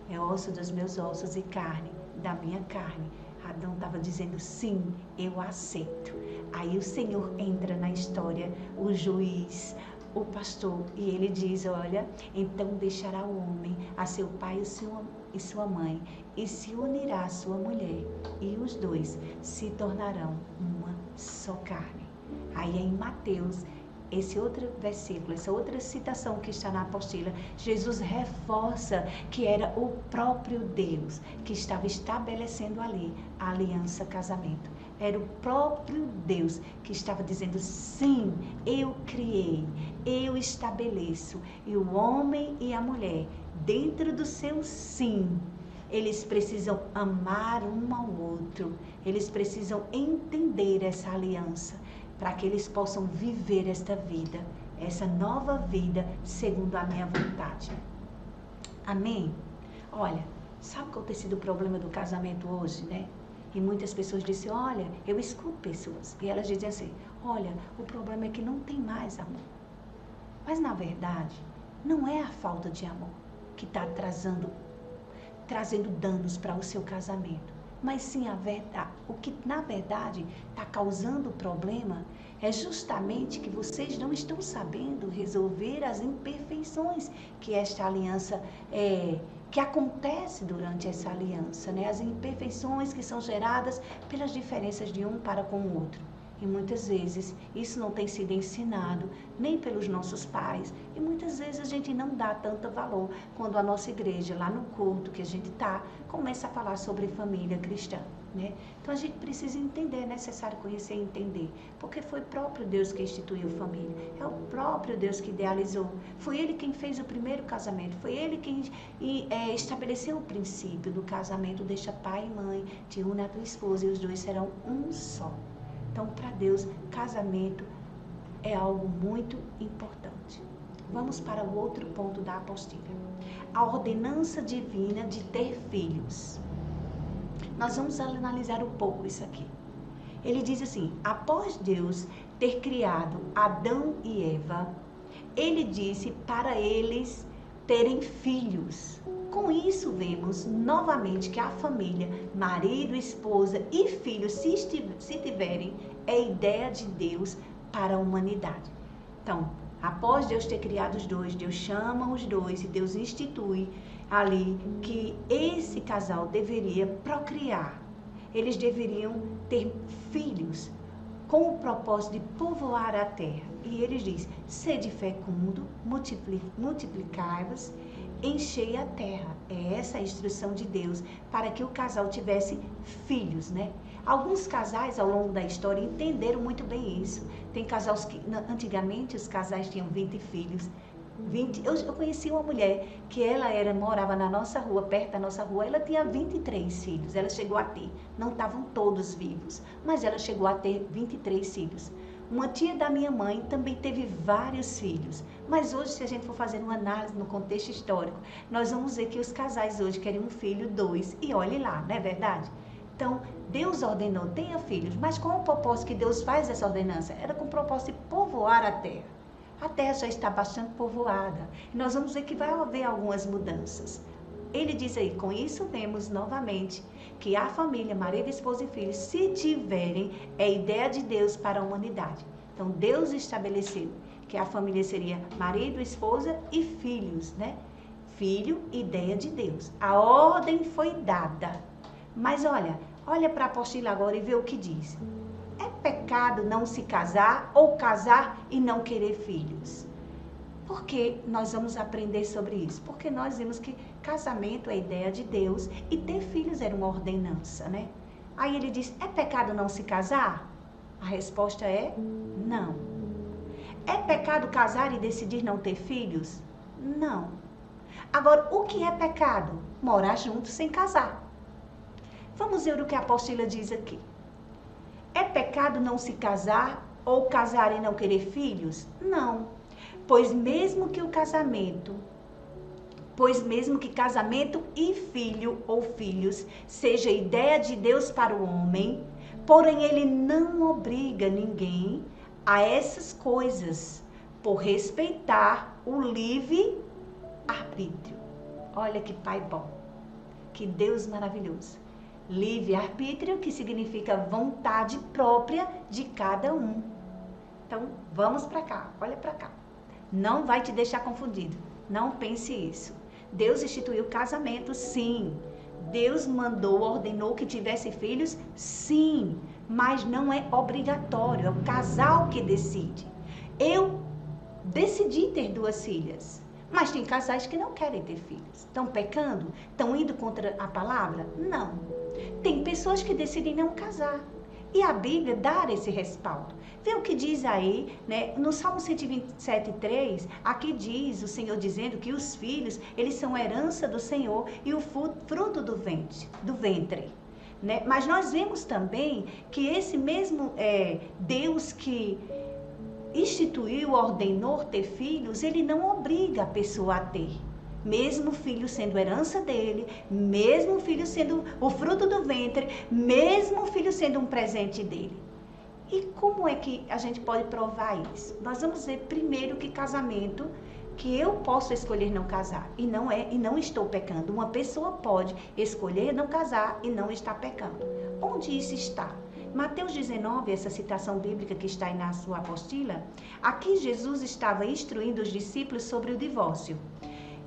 é osso dos meus ossos e carne da minha carne. Adão estava dizendo: sim, eu aceito. Aí o Senhor entra na história, o juiz, o pastor, e ele diz: olha, então deixará o homem a seu pai e sua mãe, e se unirá à sua mulher, e os dois se tornarão uma só carne. Aí em Mateus, esse outro versículo, essa outra citação que está na apostila, Jesus reforça que era o próprio Deus que estava estabelecendo ali a aliança casamento. Era o próprio Deus que estava dizendo: sim, eu criei, eu estabeleço. E o homem e a mulher, dentro do seu sim, eles precisam amar um ao outro, eles precisam entender essa aliança, para que eles possam viver esta vida, essa nova vida, segundo a minha vontade. Amém? Olha, sabe qual tem sido o problema do casamento hoje, né? E muitas pessoas dizem: olha, eu escuto pessoas, e elas dizem assim: olha, o problema é que não tem mais amor. Mas na verdade, não é a falta de amor que está trazendo danos para o seu casamento. Mas sim, o que na verdade está causando o problema é justamente que vocês não estão sabendo resolver as imperfeições que esta aliança que acontece durante essa aliança, né? As imperfeições que são geradas pelas diferenças de um para com o outro. E muitas vezes isso não tem sido ensinado nem pelos nossos pais. E muitas vezes a gente não dá tanto valor quando a nossa igreja, lá no culto que a gente está, começa a falar sobre família cristã, né? Então a gente precisa entender, é necessário conhecer e entender. Porque foi o próprio Deus que instituiu família. É o próprio Deus que idealizou. Foi Ele quem fez o primeiro casamento. Foi Ele quem estabeleceu o princípio do casamento. Deixa pai e mãe, te une a tua esposa e os dois serão um só. Então, para Deus, casamento é algo muito importante. Vamos para o outro ponto da apostila. A ordenança divina de ter filhos. Nós vamos analisar um pouco isso aqui. Ele diz assim: após Deus ter criado Adão e Eva, Ele disse para eles terem filhos. Com isso, vemos novamente que a família, marido, esposa e filhos, se tiverem, é a ideia de Deus para a humanidade. Então, após Deus ter criado os dois, Deus chama os dois e Deus institui ali que esse casal deveria procriar. Eles deveriam ter filhos com o propósito de povoar a terra. E ele diz: sede fecundo, multiplicai-vos, enchei a terra. É essa a instrução de Deus para que o casal tivesse filhos, né? Alguns casais ao longo da história entenderam muito bem isso. Tem casais que, antigamente, os casais tinham 20 filhos. Eu conheci uma mulher que morava na nossa rua, perto da nossa rua, ela tinha 23 filhos, ela chegou a ter, não estavam todos vivos, mas ela chegou a ter 23 filhos. Uma tia da minha mãe também teve vários filhos, mas hoje, se a gente for fazer uma análise no contexto histórico, nós vamos ver que os casais hoje querem um filho, 2, e olhe lá, não é verdade? Então, Deus ordenou, tenha filhos, mas qual o propósito que Deus faz essa ordenança? Era com o propósito de povoar a terra. A terra já está bastante povoada. E nós vamos ver que vai haver algumas mudanças. Ele diz aí: com isso vemos novamente que a família, marido, esposa e filhos, se tiverem, é a ideia de Deus para a humanidade. Então, Deus estabeleceu que a família seria marido, esposa e filhos, né? Filho, ideia de Deus. A ordem foi dada. Mas olha para a apostila agora e vê o que diz. É pecado não se casar ou casar e não querer filhos? Porque nós vamos aprender sobre isso. Porque nós vimos que casamento é a ideia de Deus e ter filhos era uma ordenança, né? Aí ele diz: é pecado não se casar? A resposta é não. É pecado casar e decidir não ter filhos? Não. Agora, o que é pecado? Morar junto sem casar. Vamos ver o que a apostila diz aqui. É pecado não se casar ou casar e não querer filhos? Não. Pois mesmo que casamento e filho ou filhos seja ideia de Deus para o homem, porém ele não obriga ninguém a essas coisas, por respeitar o livre-arbítrio. Olha que pai bom, que Deus maravilhoso. Livre-arbítrio, que significa vontade própria de cada um. Então, vamos para cá, olha para cá. Não vai te deixar confundido, não pense isso. Deus instituiu casamento, sim. Deus mandou, ordenou que tivesse filhos, sim. Mas não é obrigatório, é o casal que decide. Eu decidi ter 2 filhas, mas tem casais que não querem ter filhos. Estão pecando? Estão indo contra a palavra? Não. Tem pessoas que decidem não casar. E a Bíblia dá esse respaldo. Vê o que diz aí, né? No Salmo 127:3, aqui diz o Senhor dizendo que os filhos, eles são herança do Senhor e o fruto do ventre. Né? Mas nós vemos também que esse mesmo Deus que instituiu, ordenou ter filhos, ele não obriga a pessoa a ter. Mesmo o filho sendo herança dele, mesmo o filho sendo o fruto do ventre, mesmo o filho sendo um presente dele. E como é que a gente pode provar isso? Nós vamos ver primeiro que casamento, que eu posso escolher não casar e não estou pecando. Uma pessoa pode escolher não casar e não está pecando. Onde isso está? Mateus 19, essa citação bíblica que está aí na sua apostila, aqui Jesus estava instruindo os discípulos sobre o divórcio.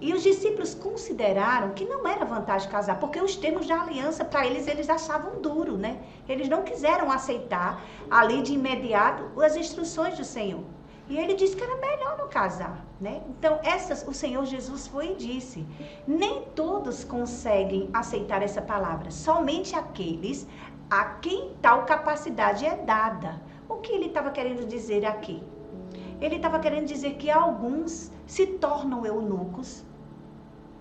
E os discípulos consideraram que não era vantagem casar, porque os termos da aliança, para eles achavam duro, né? Eles não quiseram aceitar ali de imediato as instruções do Senhor. E ele disse que era melhor não casar, né? Então, o Senhor Jesus foi e disse, nem todos conseguem aceitar essa palavra, somente aqueles a quem tal capacidade é dada. O que ele estava querendo dizer aqui? Ele estava querendo dizer que alguns se tornam eunucos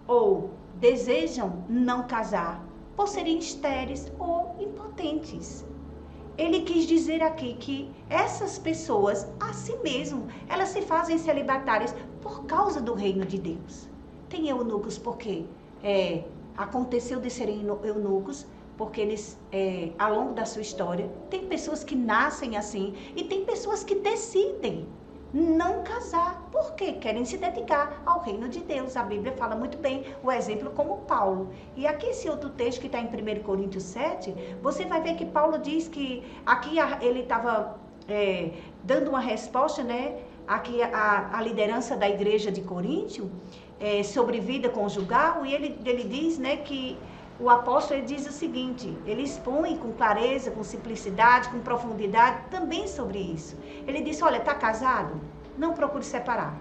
ou desejam não casar por serem estéreis ou impotentes. Ele quis dizer aqui que essas pessoas, a si mesmo, elas se fazem celibatárias por causa do reino de Deus. Tem eunucos porque aconteceu de serem eunucos, porque eles, ao longo da sua história, tem pessoas que nascem assim e tem pessoas que decidem não casar, porque querem se dedicar ao reino de Deus. A Bíblia fala muito bem o exemplo como Paulo. E aqui esse outro texto que está em 1 Coríntios 7, você vai ver que Paulo diz que aqui ele estava dando uma resposta, né? Aqui a liderança da igreja de Coríntio, sobre vida conjugal, e ele diz, né, que o apóstolo ele diz o seguinte, ele expõe com clareza, com simplicidade, com profundidade também sobre isso. Ele diz, olha, está casado? Não procure separar.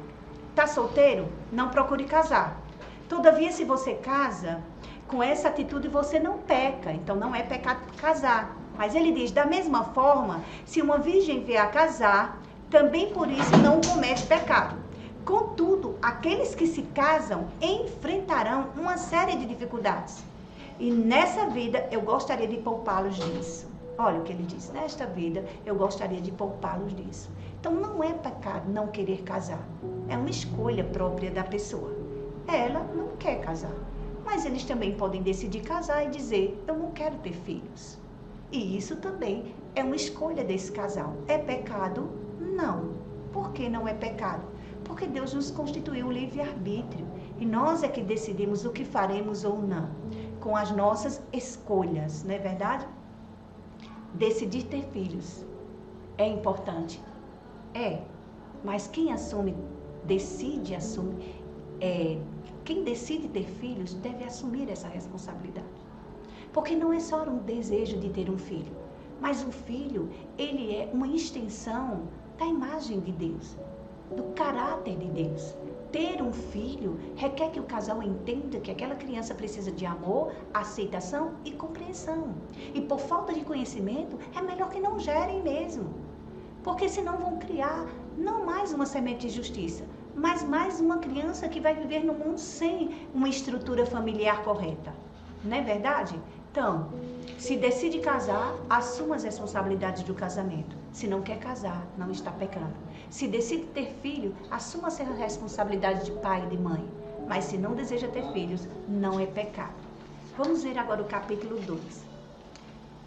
Está solteiro? Não procure casar. Todavia, se você casa, com essa atitude você não peca, então não é pecado casar. Mas ele diz, da mesma forma, se uma virgem vier a casar, também por isso não comete pecado. Contudo, aqueles que se casam enfrentarão uma série de dificuldades. E nessa vida, eu gostaria de poupá-los disso. Olha o que ele diz. Nesta vida, eu gostaria de poupá-los disso. Então, não é pecado não querer casar. É uma escolha própria da pessoa. Ela não quer casar. Mas eles também podem decidir casar e dizer, eu não quero ter filhos. E isso também é uma escolha desse casal. É pecado? Não. Por que não é pecado? Porque Deus nos constituiu o livre-arbítrio. E nós é que decidimos o que faremos ou não. Com as nossas escolhas, não é verdade? Decidir ter filhos é importante? É. Mas quem decide assumir, quem decide ter filhos deve assumir essa responsabilidade. Porque não é só um desejo de ter um filho, mas o filho, ele é uma extensão da imagem de Deus, do caráter de Deus. Ter um filho requer que o casal entenda que aquela criança precisa de amor, aceitação e compreensão. E por falta de conhecimento, é melhor que não gerem mesmo. Porque senão vão criar não mais uma semente de justiça, mas mais uma criança que vai viver no mundo sem uma estrutura familiar correta. Não é verdade? Então, se decide casar, assuma as responsabilidades do casamento. Se não quer casar, não está pecando. Se decide ter filho, assuma a responsabilidade de pai e de mãe. Mas se não deseja ter filhos, não é pecado. Vamos ver agora o capítulo 2.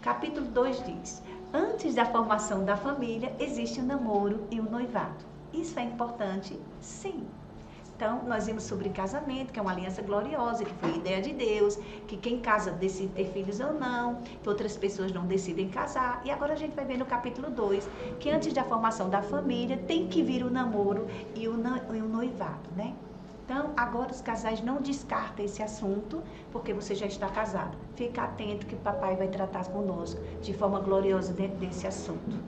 Capítulo 2 diz, Antes da formação da família, existe o namoro e o noivado. Isso é importante? Sim. Então, nós vimos sobre casamento, que é uma aliança gloriosa, que foi ideia de Deus, que quem casa decide ter filhos ou não, que outras pessoas não decidem casar. E agora a gente vai ver no capítulo 2, que antes da formação da família, tem que vir o namoro e o noivado, né? Então, agora os casais não descartam esse assunto, porque você já está casado. Fica atento que o papai vai tratar conosco de forma gloriosa desse assunto.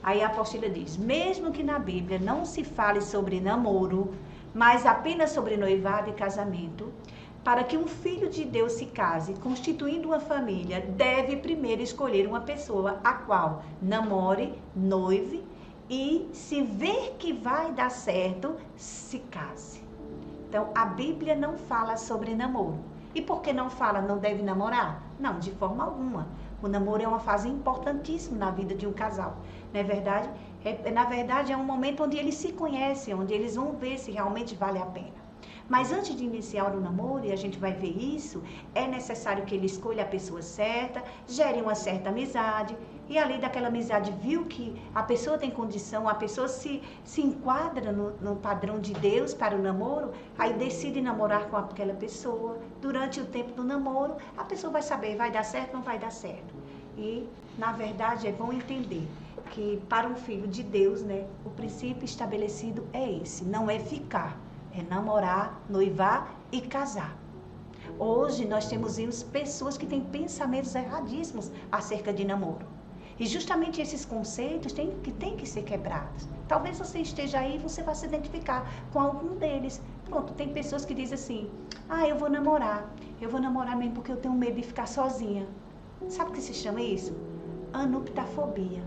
Aí a apóstola diz, mesmo que na Bíblia não se fale sobre namoro, mas apenas sobre noivado e casamento, para que um filho de Deus se case, constituindo uma família, deve primeiro escolher uma pessoa a qual namore, noive e, se ver que vai dar certo, se case. Então, a Bíblia não fala sobre namoro. E por que não fala, não deve namorar? Não, de forma alguma. O namoro é uma fase importantíssima na vida de um casal, não é verdade? Na verdade, é um momento onde eles se conhecem, onde eles vão ver se realmente vale a pena. Mas antes de iniciar o namoro, e a gente vai ver isso, é necessário que ele escolha a pessoa certa, gere uma certa amizade, e além daquela amizade viu que a pessoa tem condição, a pessoa se enquadra no padrão de Deus para o namoro, aí decide namorar com aquela pessoa. Durante o tempo do namoro, a pessoa vai saber, vai dar certo ou não vai dar certo. E, na verdade, é bom entender que para um filho de Deus, né, o princípio estabelecido é esse, não é ficar, é namorar, noivar e casar. Hoje nós temos pessoas que têm pensamentos erradíssimos acerca de namoro. E justamente esses conceitos têm que ser quebrados. Talvez você esteja aí e você vai se identificar com algum deles. Pronto, tem pessoas que dizem assim, eu vou namorar mesmo porque eu tenho medo de ficar sozinha. Sabe o que se chama isso? Anuptafobia.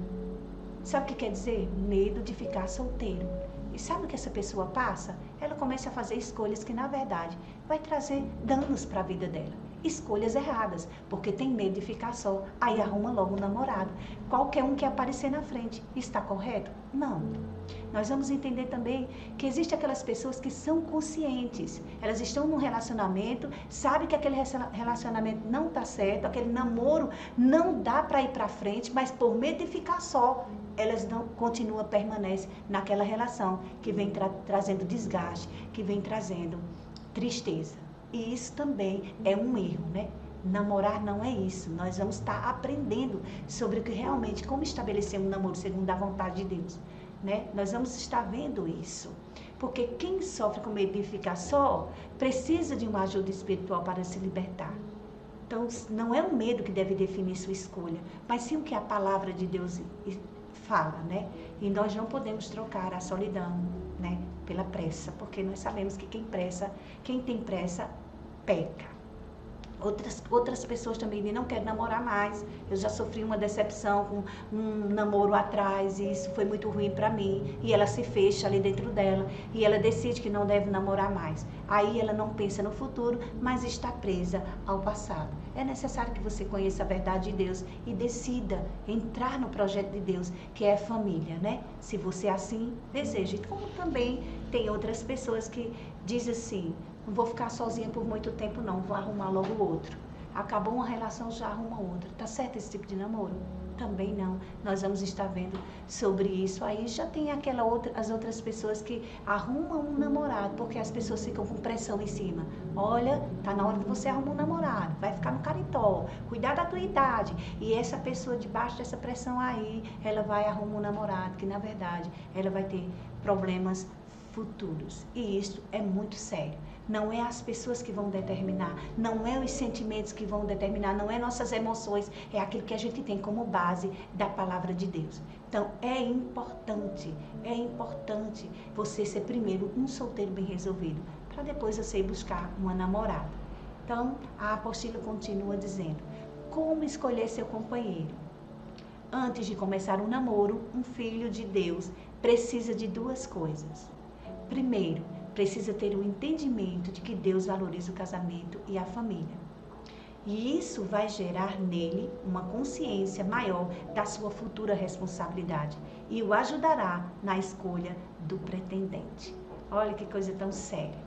Sabe o que quer dizer? Medo de ficar solteiro. E sabe o que essa pessoa passa? Ela começa a fazer escolhas que, na verdade, vai trazer danos para a vida dela. Escolhas erradas, porque tem medo de ficar só. Aí arruma logo um namorado. Qualquer um que aparecer na frente. Está correto? Não. Nós vamos entender também que existem aquelas pessoas que são conscientes. Elas estão num relacionamento, sabem que aquele relacionamento não está certo, aquele namoro não dá para ir para frente, mas por medo de ficar só, elas não continuam, permanecem naquela relação que vem trazendo desgaste, que vem trazendo tristeza. E isso também é um erro, né? Namorar não é isso. Nós vamos estar aprendendo sobre o que realmente, como estabelecer um namoro segundo a vontade de Deus, né? Nós vamos estar vendo isso. Porque quem sofre com medo de ficar só, precisa de uma ajuda espiritual para se libertar. Então, não é o medo que deve definir sua escolha, mas sim o que a palavra de Deus fala, né? E nós não podemos trocar a solidão, né, pela pressa, porque nós sabemos que quem tem pressa, peca. Outras pessoas também não querem namorar mais. Eu já sofri uma decepção com um namoro atrás e isso foi muito ruim para mim. E ela se fecha ali dentro dela e ela decide que não deve namorar mais. Aí ela não pensa no futuro, mas está presa ao passado. É necessário que você conheça a verdade de Deus e decida entrar no projeto de Deus, que é a família, né? Se você assim deseja. Como também tem outras pessoas que dizem assim, não vou ficar sozinha por muito tempo não, vou arrumar logo outro. Acabou uma relação, já arruma outra. Tá certo esse tipo de namoro? Também não. Nós vamos estar vendo sobre isso. Aí já tem as outras pessoas que arrumam um namorado, porque as pessoas ficam com pressão em cima. Olha, tá na hora de você arrumar um namorado, vai ficar no caritó, cuidar da tua idade. E essa pessoa, debaixo dessa pressão aí, ela vai arrumar um namorado, que na verdade, ela vai ter problemas futuros. E isso é muito sério. Não é as pessoas que vão determinar, não é os sentimentos que vão determinar, não é nossas emoções, é aquilo que a gente tem como base da palavra de Deus. Então, é importante você ser primeiro um solteiro bem resolvido, para depois você ir buscar uma namorada. Então, a apóstola continua dizendo, como escolher seu companheiro? Antes de começar um namoro, um filho de Deus precisa de duas coisas. Primeiro, precisa ter o entendimento de que Deus valoriza o casamento e a família. E isso vai gerar nele uma consciência maior da sua futura responsabilidade e o ajudará na escolha do pretendente. Olha que coisa tão séria.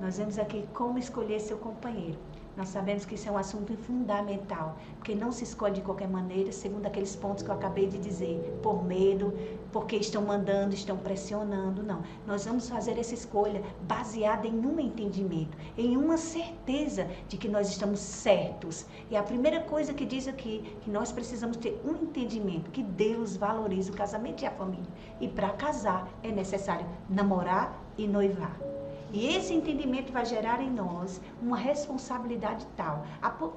Nós vemos aqui como escolher seu companheiro. Nós sabemos que isso é um assunto fundamental, porque não se escolhe de qualquer maneira, segundo aqueles pontos que eu acabei de dizer, por medo, porque estão mandando, estão pressionando, não. Nós vamos fazer essa escolha baseada em um entendimento, em uma certeza de que nós estamos certos. E a primeira coisa que diz aqui, que nós precisamos ter um entendimento, que Deus valoriza o casamento e a família. E para casar é necessário namorar e noivar. E esse entendimento vai gerar em nós uma responsabilidade tal,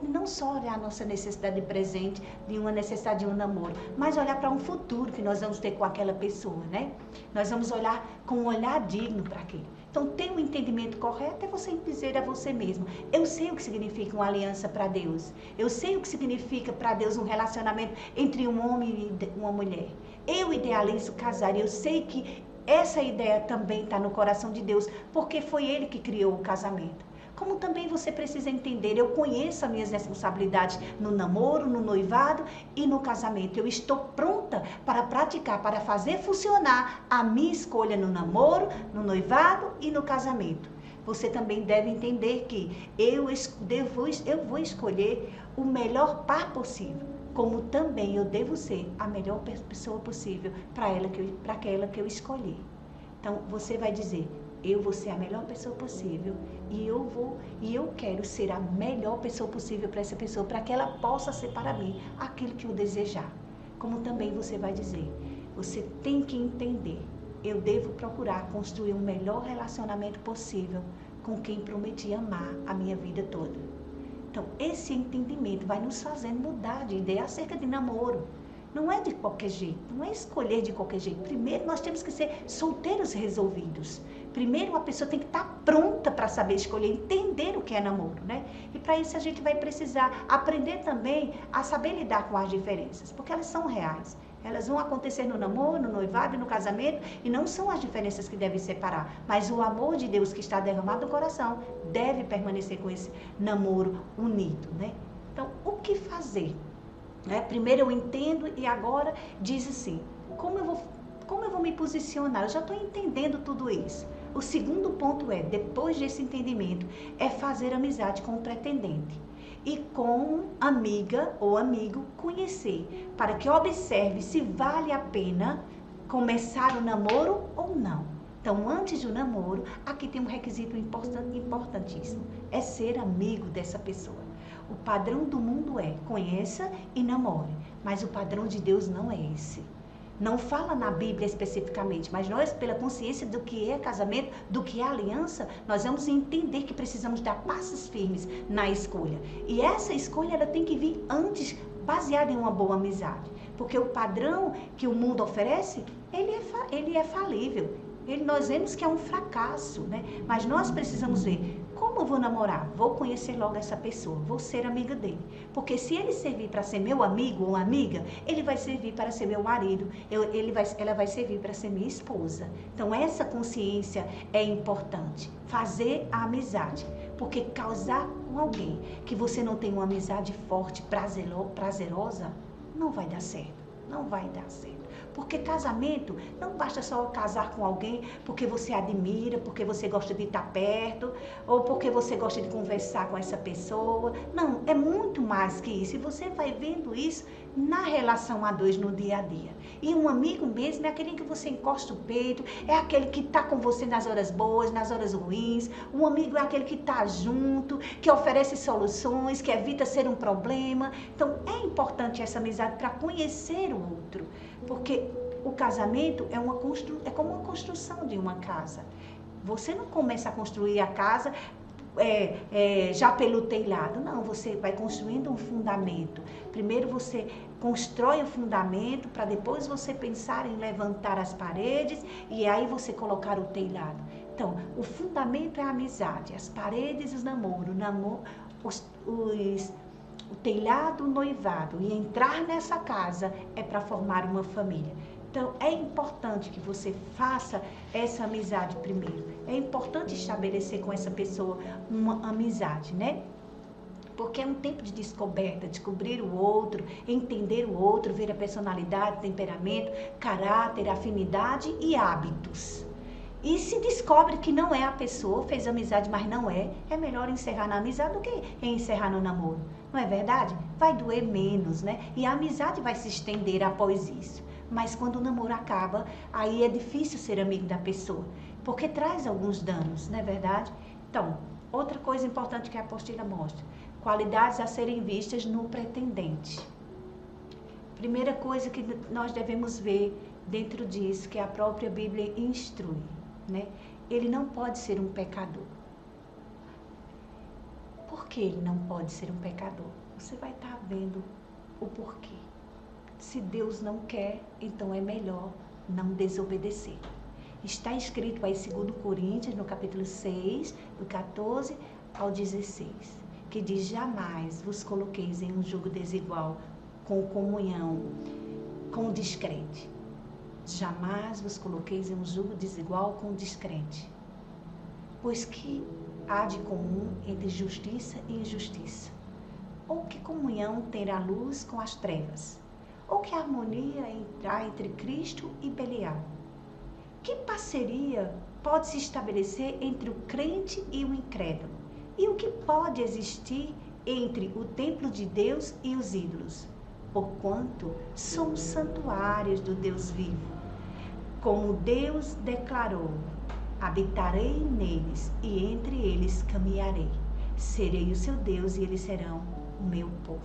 não só olhar a nossa necessidade de presente, de uma necessidade de um namoro, mas olhar para um futuro que nós vamos ter com aquela pessoa, né? Nós vamos olhar com um olhar digno para aquilo. Então, ter um entendimento correto é você dizer a você mesmo, eu sei o que significa uma aliança para Deus, eu sei o que significa para Deus um relacionamento entre um homem e uma mulher. Eu idealizo casar e eu sei que essa ideia também está no coração de Deus, porque foi Ele que criou o casamento. Como também você precisa entender, eu conheço as minhas responsabilidades no namoro, no noivado e no casamento. Eu estou pronta para praticar, para fazer funcionar a minha escolha no namoro, no noivado e no casamento. Você também deve entender que eu vou escolher o melhor par possível, como também eu devo ser a melhor pessoa possível para aquela que eu escolhi. Então, você vai dizer, eu vou ser a melhor pessoa possível e eu quero ser a melhor pessoa possível para essa pessoa, para que ela possa ser para mim aquilo que eu desejar. Como também você vai dizer, você tem que entender, eu devo procurar construir um melhor relacionamento possível com quem prometi amar a minha vida toda. Então, esse entendimento vai nos fazendo mudar de ideia acerca de namoro. Não é de qualquer jeito, não é escolher de qualquer jeito. Primeiro, nós temos que ser solteiros resolvidos. Primeiro, uma pessoa tem que estar pronta para saber escolher, entender o que é namoro, né? E para isso a gente vai precisar aprender também a saber lidar com as diferenças, porque elas são reais. Elas vão acontecer no namoro, no noivado e no casamento, e não são as diferenças que devem separar, mas o amor de Deus que está derramado no coração deve permanecer com esse namoro unido, né? Então, o que fazer? Primeiro eu entendo e agora diz assim, como eu vou me posicionar? Eu já estou entendendo tudo isso. O segundo ponto depois desse entendimento, é fazer amizade com o pretendente. E com amiga ou amigo conhecer, para que observe se vale a pena começar o namoro ou não. Então, antes do namoro, aqui tem um requisito importantíssimo, é ser amigo dessa pessoa. O padrão do mundo é conheça e namore, mas o padrão de Deus não é esse. Não fala na Bíblia especificamente, mas nós, pela consciência do que é casamento, do que é aliança, nós vamos entender que precisamos dar passos firmes na escolha. E essa escolha ela tem que vir antes, baseada em uma boa amizade. Porque o padrão que o mundo oferece, ele é falível. Nós vemos que é um fracasso, né? Mas nós precisamos ver, como eu vou namorar? Vou conhecer logo essa pessoa, vou ser amiga dele. Porque se ele servir para ser meu amigo ou amiga, ele vai servir para ser meu marido, ela vai servir para ser minha esposa. Então essa consciência é importante, fazer a amizade. Porque casar com alguém que você não tem uma amizade forte, prazerosa, não vai dar certo, não vai dar certo. Porque casamento, não basta só casar com alguém porque você admira, porque você gosta de estar perto, ou porque você gosta de conversar com essa pessoa. Não, é muito mais que isso. E você vai vendo isso na relação a dois, no dia a dia. E um amigo mesmo é aquele que você encosta o peito, é aquele que está com você nas horas boas, nas horas ruins. Um amigo é aquele que está junto, que oferece soluções, que evita ser um problema. Então, é importante essa amizade para conhecer o outro. Porque o casamento é como uma construção de uma casa. Você não começa a construir a casa já pelo telhado. Não, você vai construindo um fundamento. Primeiro você constrói o fundamento para depois você pensar em levantar as paredes e aí você colocar o telhado. Então, o fundamento é a amizade, as paredes, os namoros, o telhado, o noivado, e entrar nessa casa é para formar uma família. Então, é importante que você faça essa amizade primeiro. É importante estabelecer com essa pessoa uma amizade, né? Porque é um tempo de descoberta, descobrir o outro, entender o outro, ver a personalidade, temperamento, caráter, afinidade e hábitos. E se descobre que não é a pessoa, fez amizade, mas não é melhor encerrar na amizade do que encerrar no namoro. Não é verdade? Vai doer menos, né? E a amizade vai se estender após isso. Mas quando o namoro acaba, aí é difícil ser amigo da pessoa, porque traz alguns danos, não é verdade? Então, outra coisa importante que a apostila mostra, qualidades a serem vistas no pretendente. Primeira coisa que nós devemos ver dentro disso, que a própria Bíblia instrui, né? Ele não pode ser um pecador. Por que ele não pode ser um pecador? Você vai estar vendo o porquê. Se Deus não quer, então é melhor não desobedecer. Está escrito aí em 2 Coríntios, no capítulo 6, do 14 ao 16, que diz: jamais vos coloqueis em um jugo desigual com comunhão com o descrente. Jamais vos coloqueis em um jugo desigual com o descrente. Pois que há de comum entre justiça e injustiça? Ou que comunhão terá a luz com as trevas? Ou que harmonia há entre Cristo e Belial? Que parceria pode se estabelecer entre o crente e o incrédulo? E o que pode existir entre o templo de Deus e os ídolos? Porquanto somos santuários do Deus vivo. Como Deus declarou: habitarei neles e entre eles caminharei. Serei o seu Deus e eles serão o meu povo.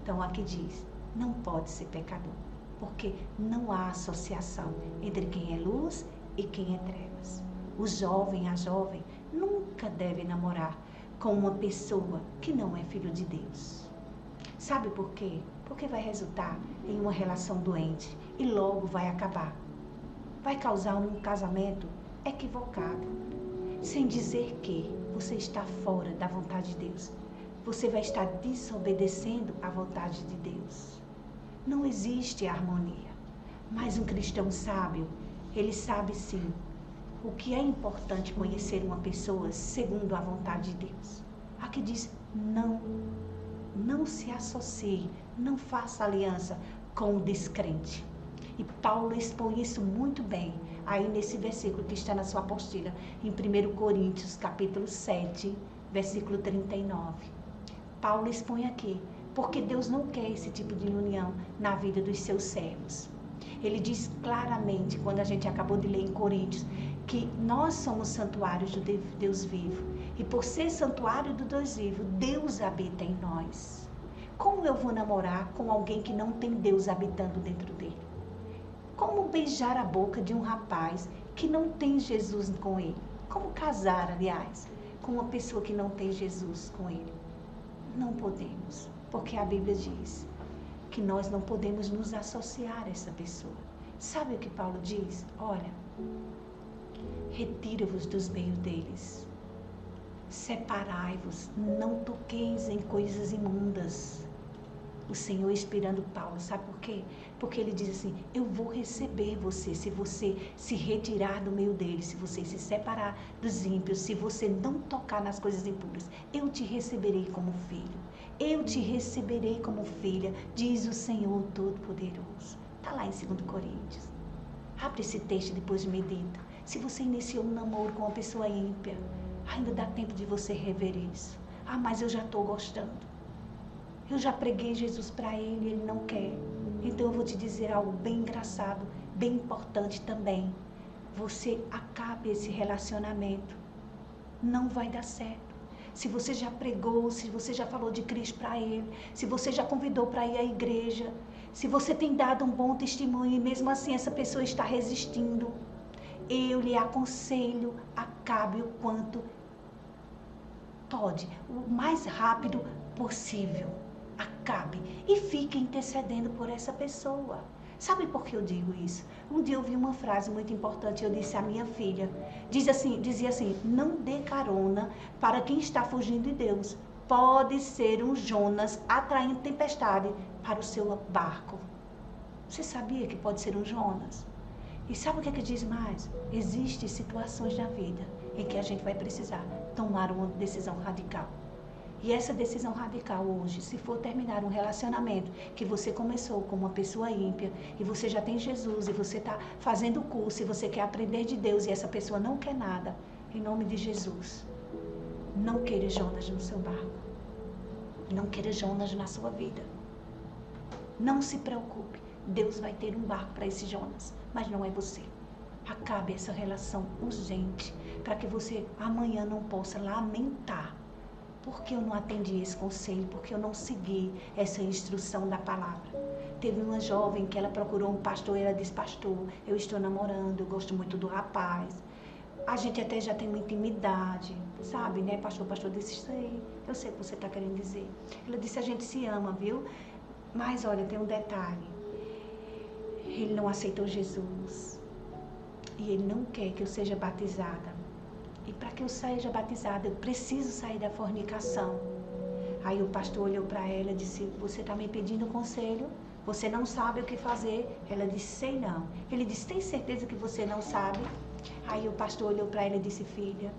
Então aqui diz, não pode ser pecador, porque não há associação entre quem é luz e quem é trevas. O jovem, a jovem, nunca deve namorar com uma pessoa que não é filho de Deus. Sabe por quê? Porque vai resultar em uma relação doente e logo vai acabar. Vai causar um casamento equivocado, sem dizer que você está fora da vontade de Deus. Você vai estar desobedecendo à vontade de Deus. Não existe harmonia. Mas um cristão sábio, ele sabe sim o que é importante conhecer uma pessoa segundo a vontade de Deus. Aqui diz, não se associe, não faça aliança com o descrente. E Paulo expõe isso muito bem, aí nesse versículo que está na sua apostila, em 1 Coríntios, capítulo 7, versículo 39. Paulo expõe aqui, porque Deus não quer esse tipo de união na vida dos seus servos. Ele diz claramente, quando a gente acabou de ler em Coríntios, que nós somos santuários do Deus vivo. E por ser santuário do Deus vivo, Deus habita em nós. Como eu vou namorar com alguém que não tem Deus habitando dentro dele? Como beijar a boca de um rapaz que não tem Jesus com ele? Como casar, aliás, com uma pessoa que não tem Jesus com ele? Não podemos, porque a Bíblia diz que nós não podemos nos associar a essa pessoa. Sabe o que Paulo diz? Olha, retira-vos dos meios deles. Separai-vos, não toqueis em coisas imundas. O Senhor inspirando Paulo, sabe por quê? Porque ele diz assim, eu vou receber você, se você se retirar do meio dele, se você se separar dos ímpios, se você não tocar nas coisas impuras, eu te receberei como filho, eu te receberei como filha, diz o Senhor Todo-Poderoso. Está lá em 2 Coríntios. Abre esse texto e depois medita. Se você iniciou um namoro com uma pessoa ímpia, ainda dá tempo de você rever isso. Ah, mas eu já estou gostando. Eu já preguei Jesus para ele, ele não quer. Então eu vou te dizer algo bem engraçado, bem importante também. Você acabe esse relacionamento. Não vai dar certo. Se você já pregou, se você já falou de Cristo para ele, se você já convidou para ir à igreja, se você tem dado um bom testemunho e mesmo assim essa pessoa está resistindo, eu lhe aconselho, acabe o quanto pode, o mais rápido possível. Acabe e fique intercedendo por essa pessoa. Sabe por que eu digo isso? Um dia eu ouvi uma frase muito importante, eu disse à minha filha, dizia assim, não dê carona para quem está fugindo de Deus. Pode ser um Jonas atraindo tempestade para o seu barco. Você sabia que pode ser um Jonas? E sabe o que diz mais? Existem situações na vida em que a gente vai precisar tomar uma decisão radical. E essa decisão radical hoje, se for terminar um relacionamento que você começou com uma pessoa ímpia, e você já tem Jesus, e você está fazendo o curso, e você quer aprender de Deus, e essa pessoa não quer nada, em nome de Jesus, não queira Jonas no seu barco. Não queira Jonas na sua vida. Não se preocupe, Deus vai ter um barco para esse Jonas, mas não é você. Acabe essa relação urgente, para que você amanhã não possa lamentar. Porque eu não atendi esse conselho, porque eu não segui essa instrução da palavra. Teve uma jovem que ela procurou um pastor e ela disse, pastor, eu estou namorando, eu gosto muito do rapaz. A gente até já tem uma intimidade, sabe, né, pastor? O pastor disse, sei, eu sei o que você está querendo dizer. Ela disse, a gente se ama, viu? Mas olha, tem um detalhe. Ele não aceitou Jesus. E ele não quer que eu seja batizada. E para que eu seja batizada, eu preciso sair da fornicação. Aí o pastor olhou para ela e disse, você está me pedindo conselho? Você não sabe o que fazer? Ela disse, sei não. Ele disse, tem certeza que você não sabe? Aí o pastor olhou para ela e disse, filha,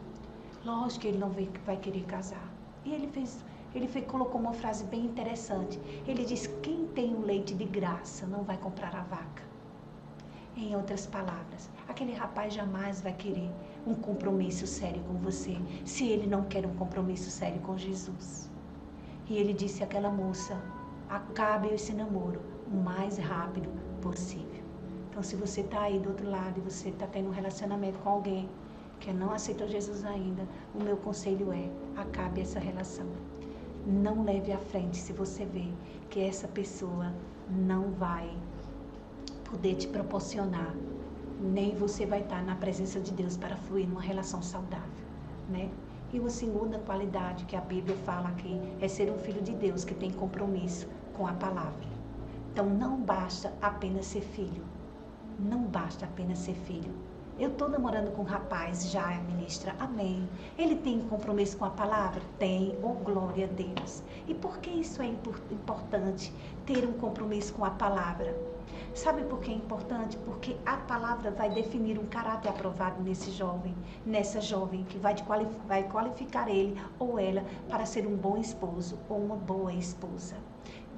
lógico que ele não vai querer casar. E ele colocou uma frase bem interessante. Ele disse, quem tem o leite de graça não vai comprar a vaca. Em outras palavras, aquele rapaz jamais vai querer um compromisso sério com você, se ele não quer um compromisso sério com Jesus. E ele disse àquela moça, acabe esse namoro o mais rápido possível. Então, se você está aí do outro lado e você está tendo um relacionamento com alguém que não aceitou Jesus ainda, o meu conselho é, acabe essa relação. Não leve à frente se você vê que essa pessoa não vai poder te proporcionar, nem você vai estar na presença de Deus para fluir numa relação saudável, né? E uma segunda qualidade que a Bíblia fala aqui é ser um filho de Deus que tem compromisso com a palavra. Então não basta apenas ser filho, não basta apenas ser filho. Eu estou namorando com um rapaz, já ministra, amém. Ele tem compromisso com a palavra? Tem, oh glória a Deus. E por que isso é importante, ter um compromisso com a palavra? Sabe por que é importante? Porque a palavra vai definir um caráter aprovado nesse jovem, nessa jovem, que vai qualificar ele ou ela para ser um bom esposo ou uma boa esposa.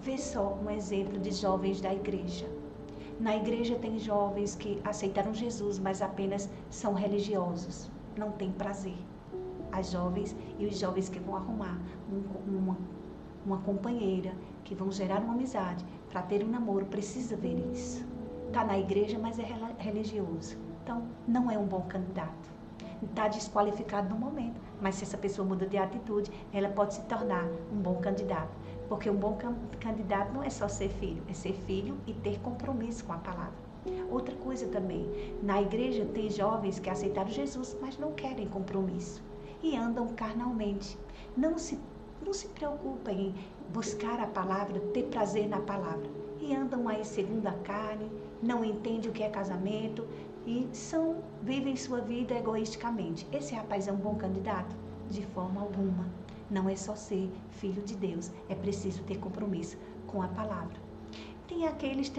Vê só um exemplo de jovens da igreja. Na igreja tem jovens que aceitaram Jesus, mas apenas são religiosos, não têm prazer. As jovens e os jovens que vão arrumar uma companheira, que vão gerar uma amizade, para ter um namoro, precisa ver isso. Está na igreja, mas é religioso. Então, não é um bom candidato. Está desqualificado no momento, mas se essa pessoa muda de atitude, ela pode se tornar um bom candidato. Porque um bom candidato não é só ser filho, é ser filho e ter compromisso com a palavra. Outra coisa também, na igreja tem jovens que aceitaram Jesus, mas não querem compromisso e andam carnalmente. Não se preocupem em buscar a palavra, ter prazer na palavra. E andam aí segundo a carne, não entendem o que é casamento e vivem sua vida egoisticamente. Esse rapaz é um bom candidato? De forma alguma. Não é só ser filho de Deus, é preciso ter compromisso com a palavra. Tem aqueles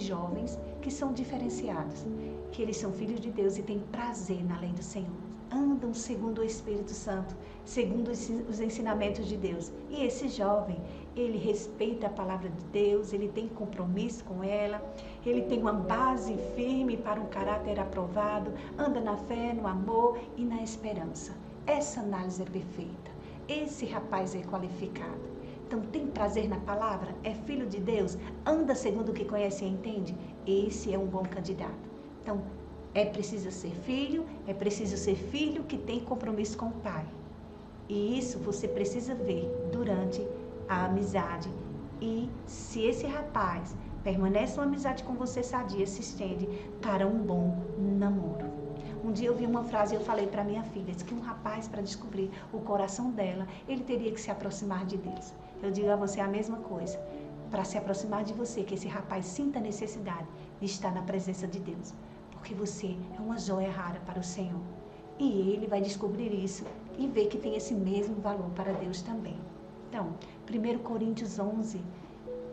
jovens que são diferenciados, que eles são filhos de Deus e têm prazer na lei do Senhor. Andam segundo o Espírito Santo, segundo os ensinamentos de Deus. E esse jovem, ele respeita a palavra de Deus, ele tem compromisso com ela, ele tem uma base firme para um caráter aprovado, anda na fé, no amor e na esperança. Essa análise é perfeita. Esse rapaz é qualificado. Então, tem prazer na palavra? É filho de Deus? Anda segundo o que conhece e entende? Esse é um bom candidato. Então, é preciso ser filho que tem compromisso com o pai. E isso você precisa ver durante a amizade. E se esse rapaz permanece uma amizade com você sadia, se estende para um bom namoro. Um dia eu vi uma frase e eu falei para minha filha, disse que um rapaz, para descobrir o coração dela, ele teria que se aproximar de Deus. Eu digo a você a mesma coisa, para se aproximar de você, que esse rapaz sinta a necessidade de estar na presença de Deus, porque você é uma joia rara para o Senhor. E ele vai descobrir isso e ver que tem esse mesmo valor para Deus também. Então, 1 Coríntios 11,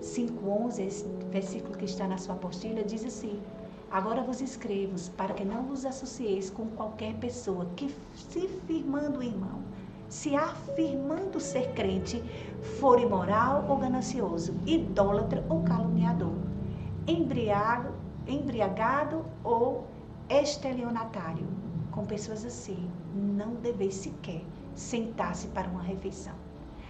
5:11, esse versículo que está na sua apostila, diz assim: agora vos escrevo para que não vos associeis com qualquer pessoa que, se firmando o irmão, se afirmando ser crente, for imoral ou ganancioso, idólatra ou caluniador, embriagado ou estelionatário. Com pessoas assim, não deveis sequer sentar-se para uma refeição.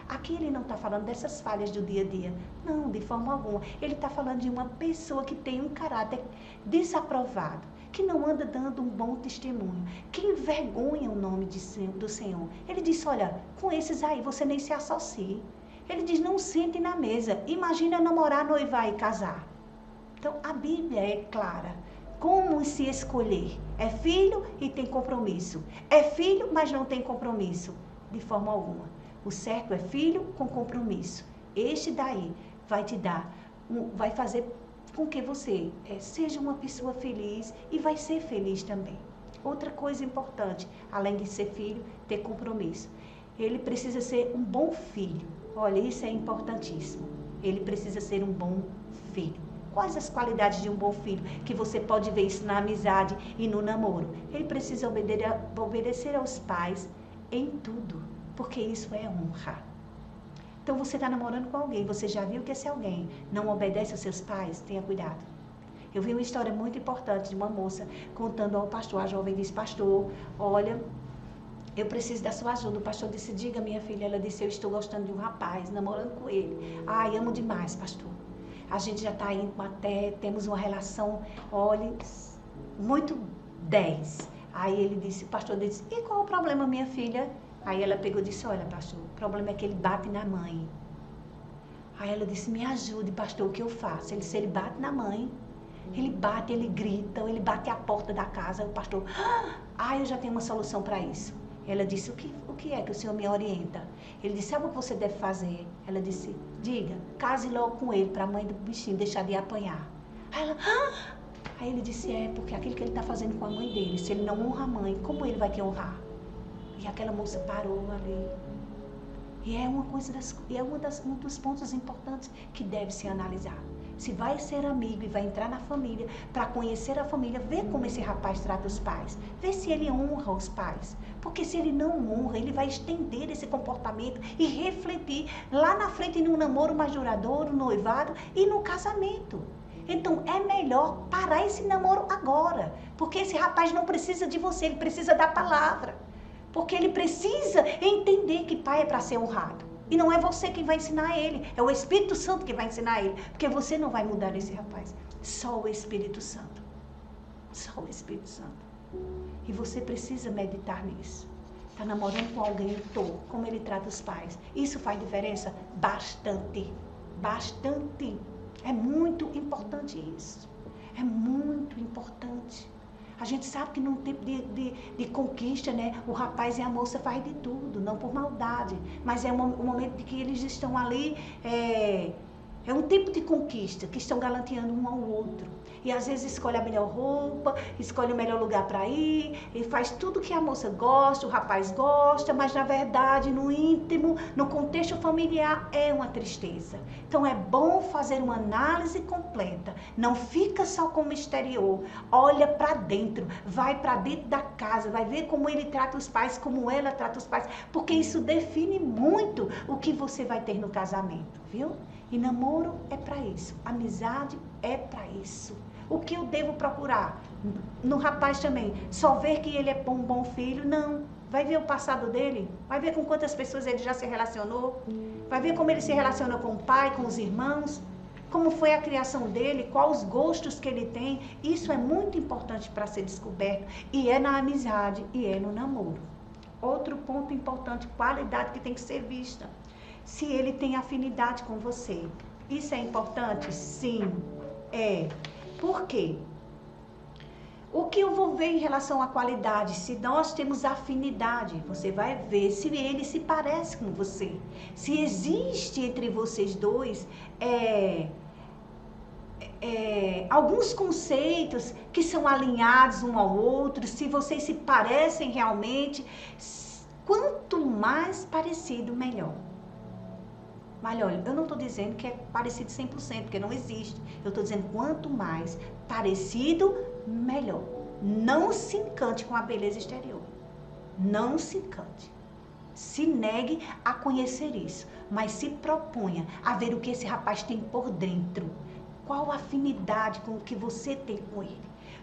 Aqui ele não está falando dessas falhas do dia a dia, não, de forma alguma. Ele está falando de uma pessoa que tem um caráter desaprovado, que não anda dando um bom testemunho, que envergonha o nome do Senhor. Ele disse, olha, com esses aí você nem se associe. Ele diz, não sente na mesa. Imagina namorar, noivar e casar. Então, a Bíblia é clara. Como se escolher? É filho e tem compromisso. É filho, mas não tem compromisso. De forma alguma. O certo é filho com compromisso. Este daí vai te dar, vai fazer com que você seja uma pessoa feliz e vai ser feliz também. Outra coisa importante, além de ser filho, ter compromisso. Ele precisa ser um bom filho. Olha, isso é importantíssimo. Ele precisa ser um bom filho. Quais as qualidades de um bom filho? Que você pode ver isso na amizade e no namoro. Ele precisa obedecer aos pais em tudo, porque isso é honra. Então você está namorando com alguém, você já viu que esse alguém não obedece aos seus pais? Tenha cuidado. Eu vi uma história muito importante de uma moça contando ao pastor. A jovem disse, pastor, olha, eu preciso da sua ajuda. O pastor disse, diga minha filha. Ela disse, eu estou gostando de um rapaz, namorando com ele. Ai, amo demais, pastor. A gente já está indo até, temos uma relação, olha, muito 10. Aí ele disse, o pastor disse, e qual o problema, minha filha? Aí ela pegou e disse, olha, pastor, o problema é que ele bate na mãe. Aí ela disse, me ajude, pastor, o que eu faço? Ele disse, ele bate na mãe, ele bate, ele grita, ele bate a porta da casa. O pastor, eu já tenho uma solução para isso. Ela disse, o que é que o senhor me orienta? Ele disse, sabe o que você deve fazer? Ela disse, diga, case logo com ele, para a mãe do bichinho deixar de apanhar. Aí ele disse, porque aquilo que ele está fazendo com a mãe dele, se ele não honra a mãe, como ele vai te honrar? E aquela moça parou ali. E é um dos pontos importantes que deve se analisar. Se vai ser amigo e vai entrar na família, para conhecer a família, ver como esse rapaz trata os pais. Ver se ele honra os pais. Porque se ele não honra, ele vai estender esse comportamento e refletir lá na frente no namoro mais duradouro, no noivado e no casamento. Então é melhor parar esse namoro agora. Porque esse rapaz não precisa de você, ele precisa da palavra. Porque ele precisa entender que pai é para ser honrado. E não é você quem vai ensinar ele, é o Espírito Santo que vai ensinar ele. Porque você não vai mudar esse rapaz, só o Espírito Santo. Só o Espírito Santo. E você precisa meditar nisso. Está namorando com alguém, como ele trata os pais. Isso faz diferença? Bastante. Bastante. É muito importante isso. É muito importante. A gente sabe que num tempo de conquista, né? O rapaz e a moça fazem de tudo, não por maldade. Mas é um momento de que eles estão ali, é um tempo de conquista, que estão galanteando um ao outro. E às vezes escolhe a melhor roupa, escolhe o melhor lugar para ir, e faz tudo que a moça gosta, o rapaz gosta, mas na verdade, no íntimo, no contexto familiar, é uma tristeza. Então é bom fazer uma análise completa, não fica só como exterior, olha para dentro, vai para dentro da casa, vai ver como ele trata os pais, como ela trata os pais, porque isso define muito o que você vai ter no casamento, viu? E namoro é para isso, amizade é para isso. O que eu devo procurar? No rapaz também, só ver que ele é um bom filho? Não. Vai ver o passado dele? Vai ver com quantas pessoas ele já se relacionou? Vai ver como ele se relaciona com o pai, com os irmãos? Como foi a criação dele? Quais os gostos que ele tem? Isso é muito importante para ser descoberto. E é na amizade e é no namoro. Outro ponto importante, qualidade que tem que ser vista. Se ele tem afinidade com você. Isso é importante? Sim, é. Por quê? O que eu vou ver em relação à qualidade? Se nós temos afinidade, você vai ver se ele se parece com você. Se existe entre vocês dois alguns conceitos que são alinhados um ao outro, se vocês se parecem realmente, quanto mais parecido, melhor. Mas olha, eu não estou dizendo que é parecido 100%, porque não existe. Eu estou dizendo quanto mais parecido, melhor. Não se encante com a beleza exterior. Não se encante. se negue a conhecer isso, mas se proponha a ver o que esse rapaz tem por dentro. Qual a afinidade com o que você tem com ele?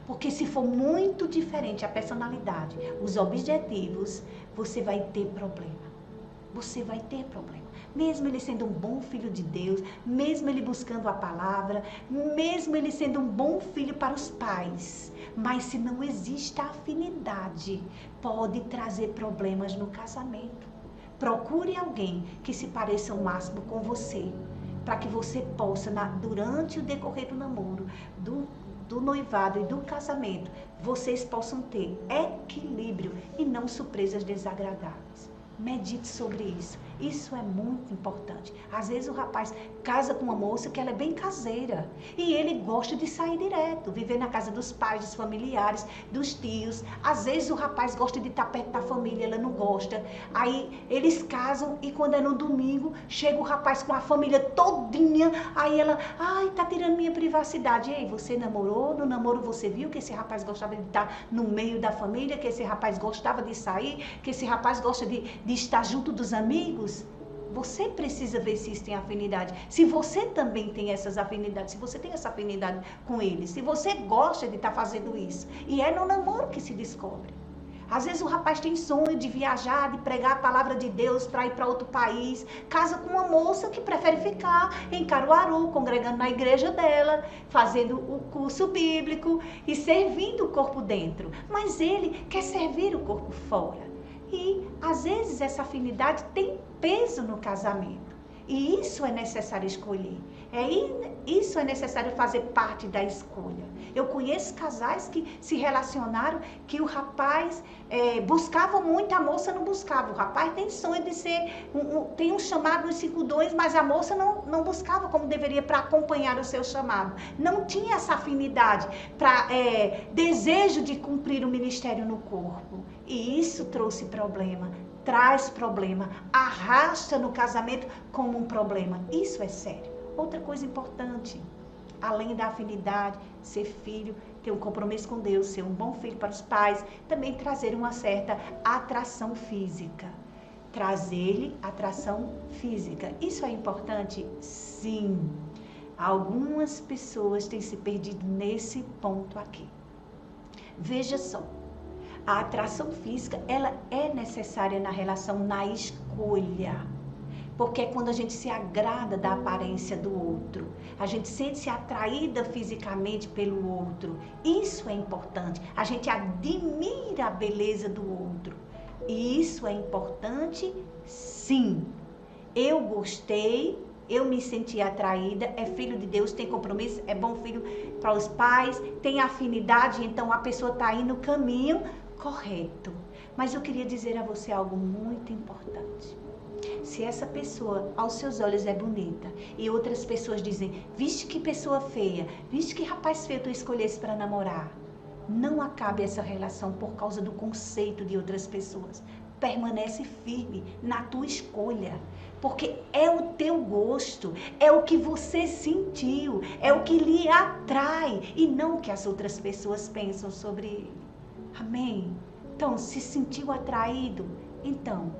Porque se for muito diferente a personalidade, os objetivos, você vai ter problema. Você vai ter problema. Mesmo ele sendo um bom filho de Deus, mesmo ele buscando a palavra, mesmo ele sendo um bom filho para os pais. Mas se não existe a afinidade, pode trazer problemas no casamento. Procure alguém que se pareça ao máximo com você, para que você possa, durante o decorrer do namoro, do noivado e do casamento, vocês possam ter equilíbrio e não surpresas desagradáveis. Medite sobre isso. Isso é muito importante. Às vezes o rapaz casa com uma moça que ela é bem caseira e ele gosta de sair direto, viver na casa dos pais, dos familiares, dos tios. Às vezes o rapaz gosta de estar perto da família, ela não gosta. Aí eles casam e quando é no domingo, chega o rapaz com a família todinha, aí ela, ai, tá tirando minha privacidade. E aí, você namorou? No namoro você viu que esse rapaz gostava de estar no meio da família, que esse rapaz gostava de sair, que esse rapaz gosta de estar junto dos amigos? Você precisa ver se isso tem afinidade. Se você também tem essas afinidades, se você tem essa afinidade com ele, se você gosta de estar fazendo isso. E é no namoro que se descobre. Às vezes o rapaz tem sonho de viajar, de pregar a palavra de Deus para ir para outro país. Casa com uma moça que prefere ficar em Caruaru, congregando na igreja dela, fazendo o curso bíblico e servindo o corpo dentro. Mas ele quer servir o corpo fora. E, às vezes, essa afinidade tem peso no casamento. E isso é necessário escolher. Isso é necessário fazer parte da escolha. Eu conheço casais que se relacionaram, que o rapaz buscava muito, a moça não buscava. O rapaz tem sonho de ser, tem um chamado nos 5 dons, mas a moça não buscava como deveria para acompanhar o seu chamado. Não tinha essa afinidade, desejo de cumprir o ministério no corpo. E isso trouxe problema. Traz problema, arrasta no casamento como um problema. Isso é sério. Outra coisa importante, além da afinidade, ser filho, ter um compromisso com Deus, ser um bom filho para os pais, também trazer uma certa atração física. Trazer-lhe atração física. Isso é importante? Sim. Algumas pessoas têm se perdido nesse ponto aqui. Veja só. A atração física, ela é necessária na relação, na escolha. Porque é quando a gente se agrada da aparência do outro. A gente sente-se atraída fisicamente pelo outro. Isso é importante. A gente admira a beleza do outro. E isso é importante, sim. Eu gostei, eu me senti atraída, é filho de Deus, tem compromisso, é bom filho para os pais, tem afinidade, então a pessoa está aí no caminho correto. Mas eu queria dizer a você algo muito importante. Se essa pessoa, aos seus olhos, é bonita e outras pessoas dizem, vixe que pessoa feia, vixe que rapaz feio tu escolhesse para namorar, não acabe essa relação por causa do conceito de outras pessoas. Permanece firme na tua escolha, porque é o teu gosto, é o que você sentiu, é o que lhe atrai e não o que as outras pessoas pensam sobre ele. Amém? Então, se sentiu atraído, então,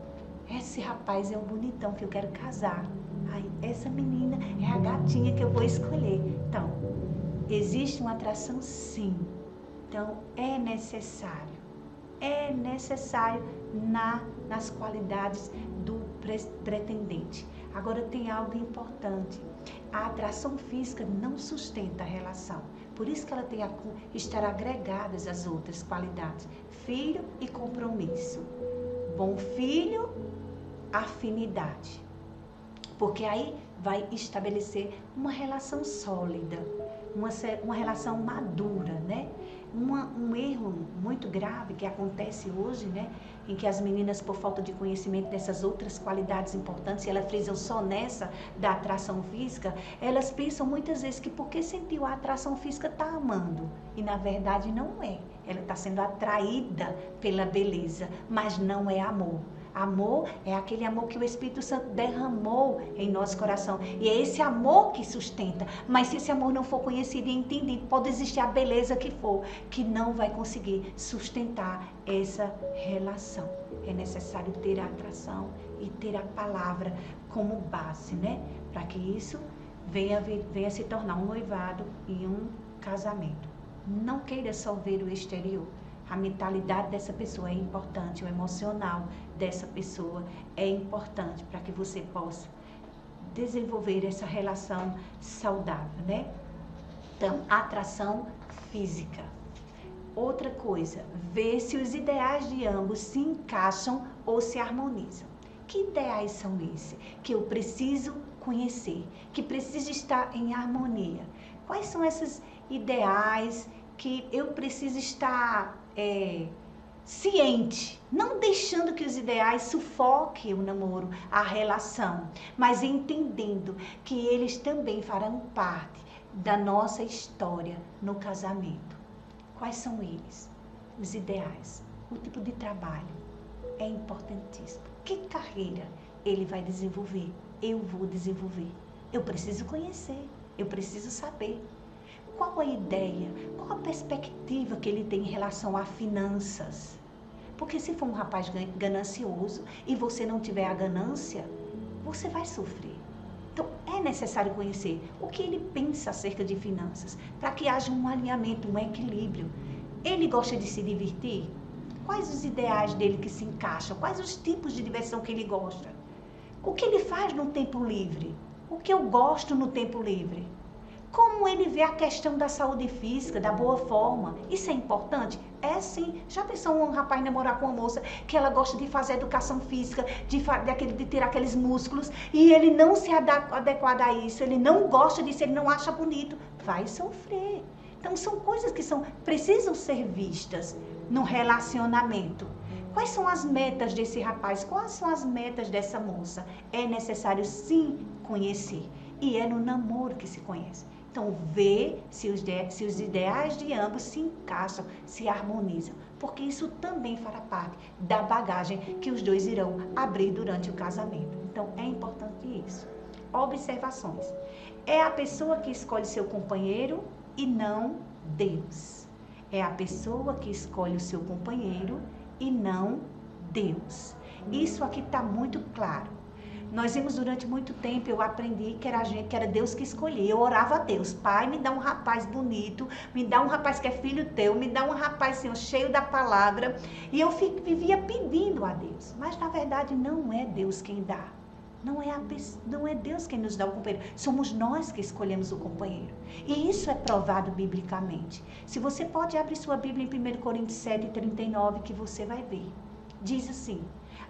esse rapaz é o bonitão que eu quero casar. Ai, essa menina é a gatinha que eu vou escolher. Então, existe uma atração, sim. Então, é necessário nas qualidades do pretendente. Agora, tem algo importante. A atração física não sustenta a relação. Por isso que ela tem que estar agregadas às outras qualidades. Filho e compromisso. Bom filho, afinidade. Porque aí vai estabelecer uma relação sólida, uma relação madura, né? Um erro muito grave que acontece hoje, né? Em que as meninas, por falta de conhecimento dessas outras qualidades importantes, e elas frisam só nessa da atração física, elas pensam muitas vezes que porque sentiu a atração física está amando. E na verdade não é. Ela está sendo atraída pela beleza, mas não é amor. Amor é aquele amor que o Espírito Santo derramou em nosso coração. E é esse amor que sustenta. Mas se esse amor não for conhecido e entendido, pode existir a beleza que for, que não vai conseguir sustentar essa relação. é necessário ter a atração e ter a palavra como base, né? Para que isso venha se tornar um noivado e um casamento. Não queira só ver o exterior. A mentalidade dessa pessoa é importante, o emocional dessa pessoa é importante para que você possa desenvolver essa relação saudável, né? Então, atração física. Outra coisa, ver se os ideais de ambos se encaixam ou se harmonizam. Que ideais são esses? Que eu preciso conhecer, que preciso estar em harmonia. Quais são esses ideais que eu preciso estar ciente, não deixando que os ideais sufoquem o namoro, a relação, mas entendendo que eles também farão parte da nossa história no casamento. Quais são eles? Os ideais. O tipo de trabalho é importantíssimo. Que carreira ele vai desenvolver? Eu vou desenvolver. Eu preciso conhecer, eu preciso saber. Qual a ideia, qual a perspectiva que ele tem em relação a finanças? Porque se for um rapaz ganancioso e você não tiver a ganância, você vai sofrer. Então, é necessário conhecer o que ele pensa acerca de finanças, para que haja um alinhamento, um equilíbrio. Ele gosta de se divertir? Quais os ideais dele que se encaixam? Quais os tipos de diversão que ele gosta? O que ele faz no tempo livre? O que eu gosto no tempo livre? Como ele vê a questão da saúde física, da boa forma? Isso é importante? É sim. Já pensou um rapaz namorar com uma moça que ela gosta de fazer educação física, de ter aqueles músculos, e ele não se adequar a isso, ele não gosta disso, ele não acha bonito? Vai sofrer. Então são coisas que precisam ser vistas no relacionamento. Quais são as metas desse rapaz? Quais são as metas dessa moça? É necessário sim conhecer. E é no namoro que se conhece. Então, ver se os ideais de ambos se encaixam, se harmonizam. Porque isso também fará parte da bagagem que os dois irão abrir durante o casamento. Então, é importante isso. Observações. É a pessoa que escolhe seu companheiro e não Deus. É a pessoa que escolhe o seu companheiro e não Deus. Isso aqui está muito claro. Nós vimos durante muito tempo, eu aprendi que era Deus que escolhia. Eu orava a Deus: Pai, me dá um rapaz bonito, me dá um rapaz que é filho teu, me dá um rapaz, Senhor, cheio da palavra. E eu vivia pedindo a Deus. Mas na verdade não é Deus quem dá. Não é Deus quem nos dá o companheiro. Somos nós que escolhemos o companheiro. E isso é provado biblicamente. Se você pode abrir sua Bíblia em 1 Coríntios 7:39, que você vai ver. Diz assim: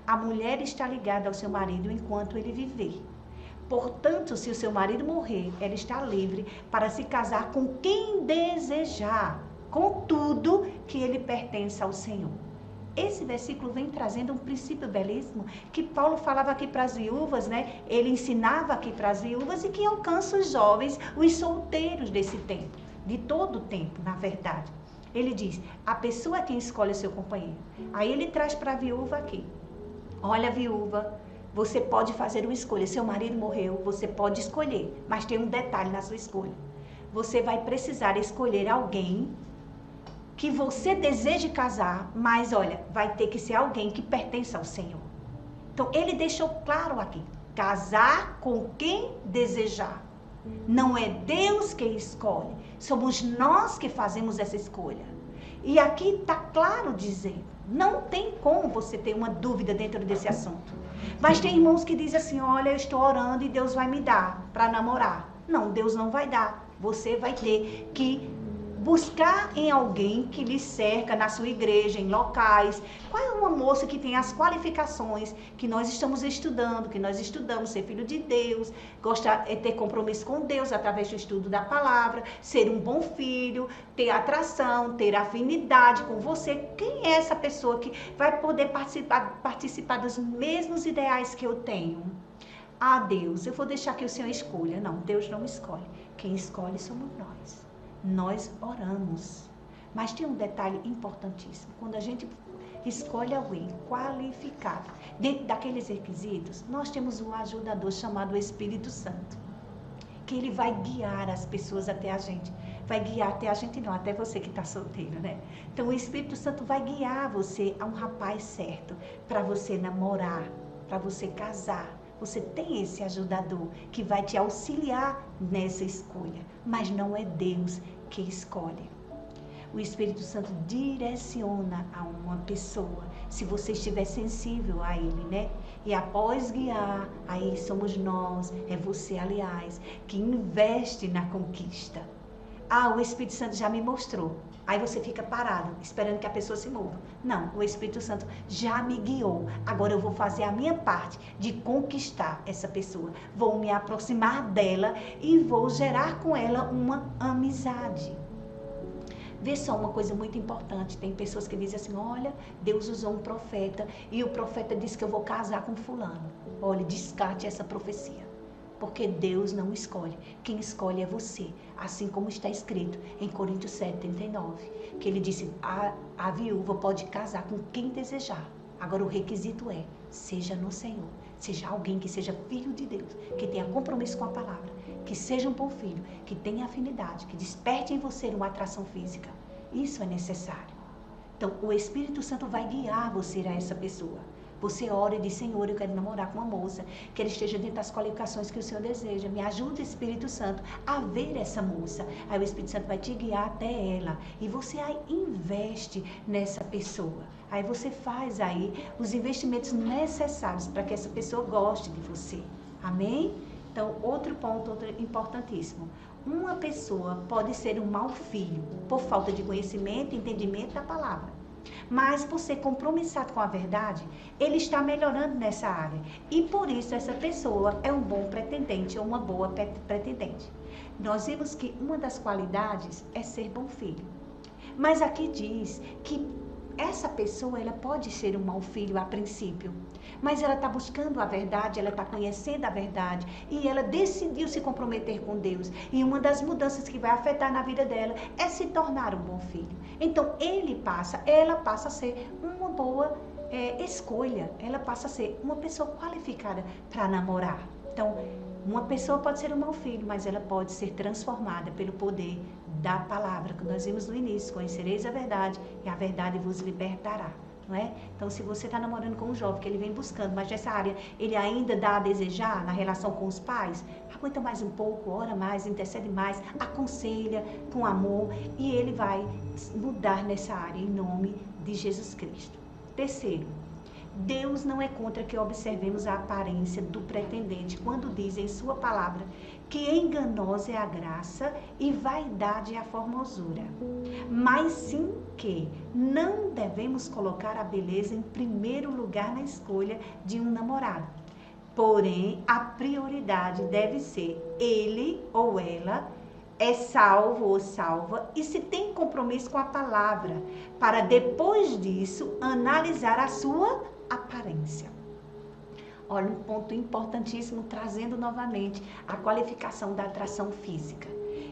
a mulher está ligada ao seu marido enquanto ele viver. Portanto, se o seu marido morrer, ela está livre para se casar com quem desejar, contudo que ele pertença ao Senhor. Esse versículo vem trazendo um princípio belíssimo que Paulo falava aqui para as viúvas, né? Ele ensinava aqui para as viúvas e que alcança os jovens, os solteiros desse tempo, de todo o tempo, na verdade. Ele diz: a pessoa é quem escolhe o seu companheiro. Aí ele traz para a viúva aqui: olha, viúva, você pode fazer uma escolha. Seu marido morreu, você pode escolher. Mas tem um detalhe na sua escolha. Você vai precisar escolher alguém que você deseje casar, mas olha, vai ter que ser alguém que pertença ao Senhor. Então, ele deixou claro aqui: casar com quem desejar. Não é Deus quem escolhe, somos nós que fazemos essa escolha. E aqui está claro dizendo, não tem como você ter uma dúvida dentro desse assunto. Mas tem irmãos que dizem assim: olha, eu estou orando e Deus vai me dar para namorar. Não, Deus não vai dar. Você vai ter que buscar em alguém que lhe cerca na sua igreja, em locais. Qual é uma moça que tem as qualificações que nós estamos estudando, que nós estudamos: ser filho de Deus, ter compromisso com Deus através do estudo da palavra, ser um bom filho, ter atração, ter afinidade com você. Quem é essa pessoa que vai poder participar dos mesmos ideais que eu tenho? Ah, Deus, eu vou deixar que o Senhor escolha. Não, Deus não escolhe. Quem escolhe somos nós. Nós oramos. Mas tem um detalhe importantíssimo: quando a gente escolhe alguém qualificado, dentro daqueles requisitos, nós temos um ajudador chamado Espírito Santo, que ele vai guiar as pessoas até a gente. vai guiar até a gente não, até você que está solteiro, né? Então o Espírito Santo vai guiar você a um rapaz certo, para você namorar, para você casar. Você tem esse ajudador que vai te auxiliar nessa escolha, mas não é Deus que escolhe. O Espírito Santo direciona a uma pessoa, se você estiver sensível a ele, né? E após guiar, aí somos nós, é você, aliás, que investe na conquista. O Espírito Santo já me mostrou. Aí você fica parado, esperando que a pessoa se mova. Não, o Espírito Santo já me guiou. Agora eu vou fazer a minha parte de conquistar essa pessoa. Vou me aproximar dela e vou gerar com ela uma amizade. Vê só uma coisa muito importante, tem pessoas que dizem assim, olha, Deus usou um profeta e o profeta disse que eu vou casar com fulano. Olha, descarte essa profecia, porque Deus não escolhe, quem escolhe é você, assim como está escrito em Coríntios 7:39, que ele disse, a viúva pode casar com quem desejar, agora o requisito é, seja no Senhor, seja alguém que seja filho de Deus, que tenha compromisso com a palavra, que seja um bom filho, que tenha afinidade, que desperte em você uma atração física. Isso é necessário. Então, o Espírito Santo vai guiar você a essa pessoa. Você ora e diz, Senhor, eu quero namorar com uma moça, que ela esteja dentro das qualificações que o Senhor deseja. Me ajuda, Espírito Santo, a ver essa moça. Aí o Espírito Santo vai te guiar até ela. E você aí investe nessa pessoa. Aí você faz aí os investimentos necessários para que essa pessoa goste de você. Amém? Então, outro ponto importantíssimo. Uma pessoa pode ser um mau filho por falta de conhecimento e entendimento da palavra. Mas por ser compromissado com a verdade, ele está melhorando nessa área. E por isso essa pessoa é um bom pretendente ou uma boa pretendente. Nós vimos que uma das qualidades é ser bom filho. Mas aqui diz que essa pessoa, ela pode ser um mau filho a princípio, mas ela está buscando a verdade, ela está conhecendo a verdade e ela decidiu se comprometer com Deus. E uma das mudanças que vai afetar na vida dela é se tornar um bom filho. Então, ela passa a ser uma boa escolha, ela passa a ser uma pessoa qualificada para namorar. Então, uma pessoa pode ser um mau filho, mas ela pode ser transformada pelo poder da palavra, que nós vimos no início, conhecereis a verdade e a verdade vos libertará, não é? Então, se você está namorando com um jovem que ele vem buscando, mas nessa área ele ainda dá a desejar na relação com os pais, aguenta mais um pouco, ora mais, intercede mais, aconselha com amor e ele vai mudar nessa área em nome de Jesus Cristo. Terceiro, Deus não é contra que observemos a aparência do pretendente quando diz em sua palavra que enganosa é a graça e vaidade é a formosura, mas sim que não devemos colocar a beleza em primeiro lugar na escolha de um namorado. Porém, a prioridade deve ser ele ou ela é salvo ou salva e se tem compromisso com a palavra, para depois disso analisar a sua aparência. Olha, um ponto importantíssimo, trazendo novamente a qualificação da atração física.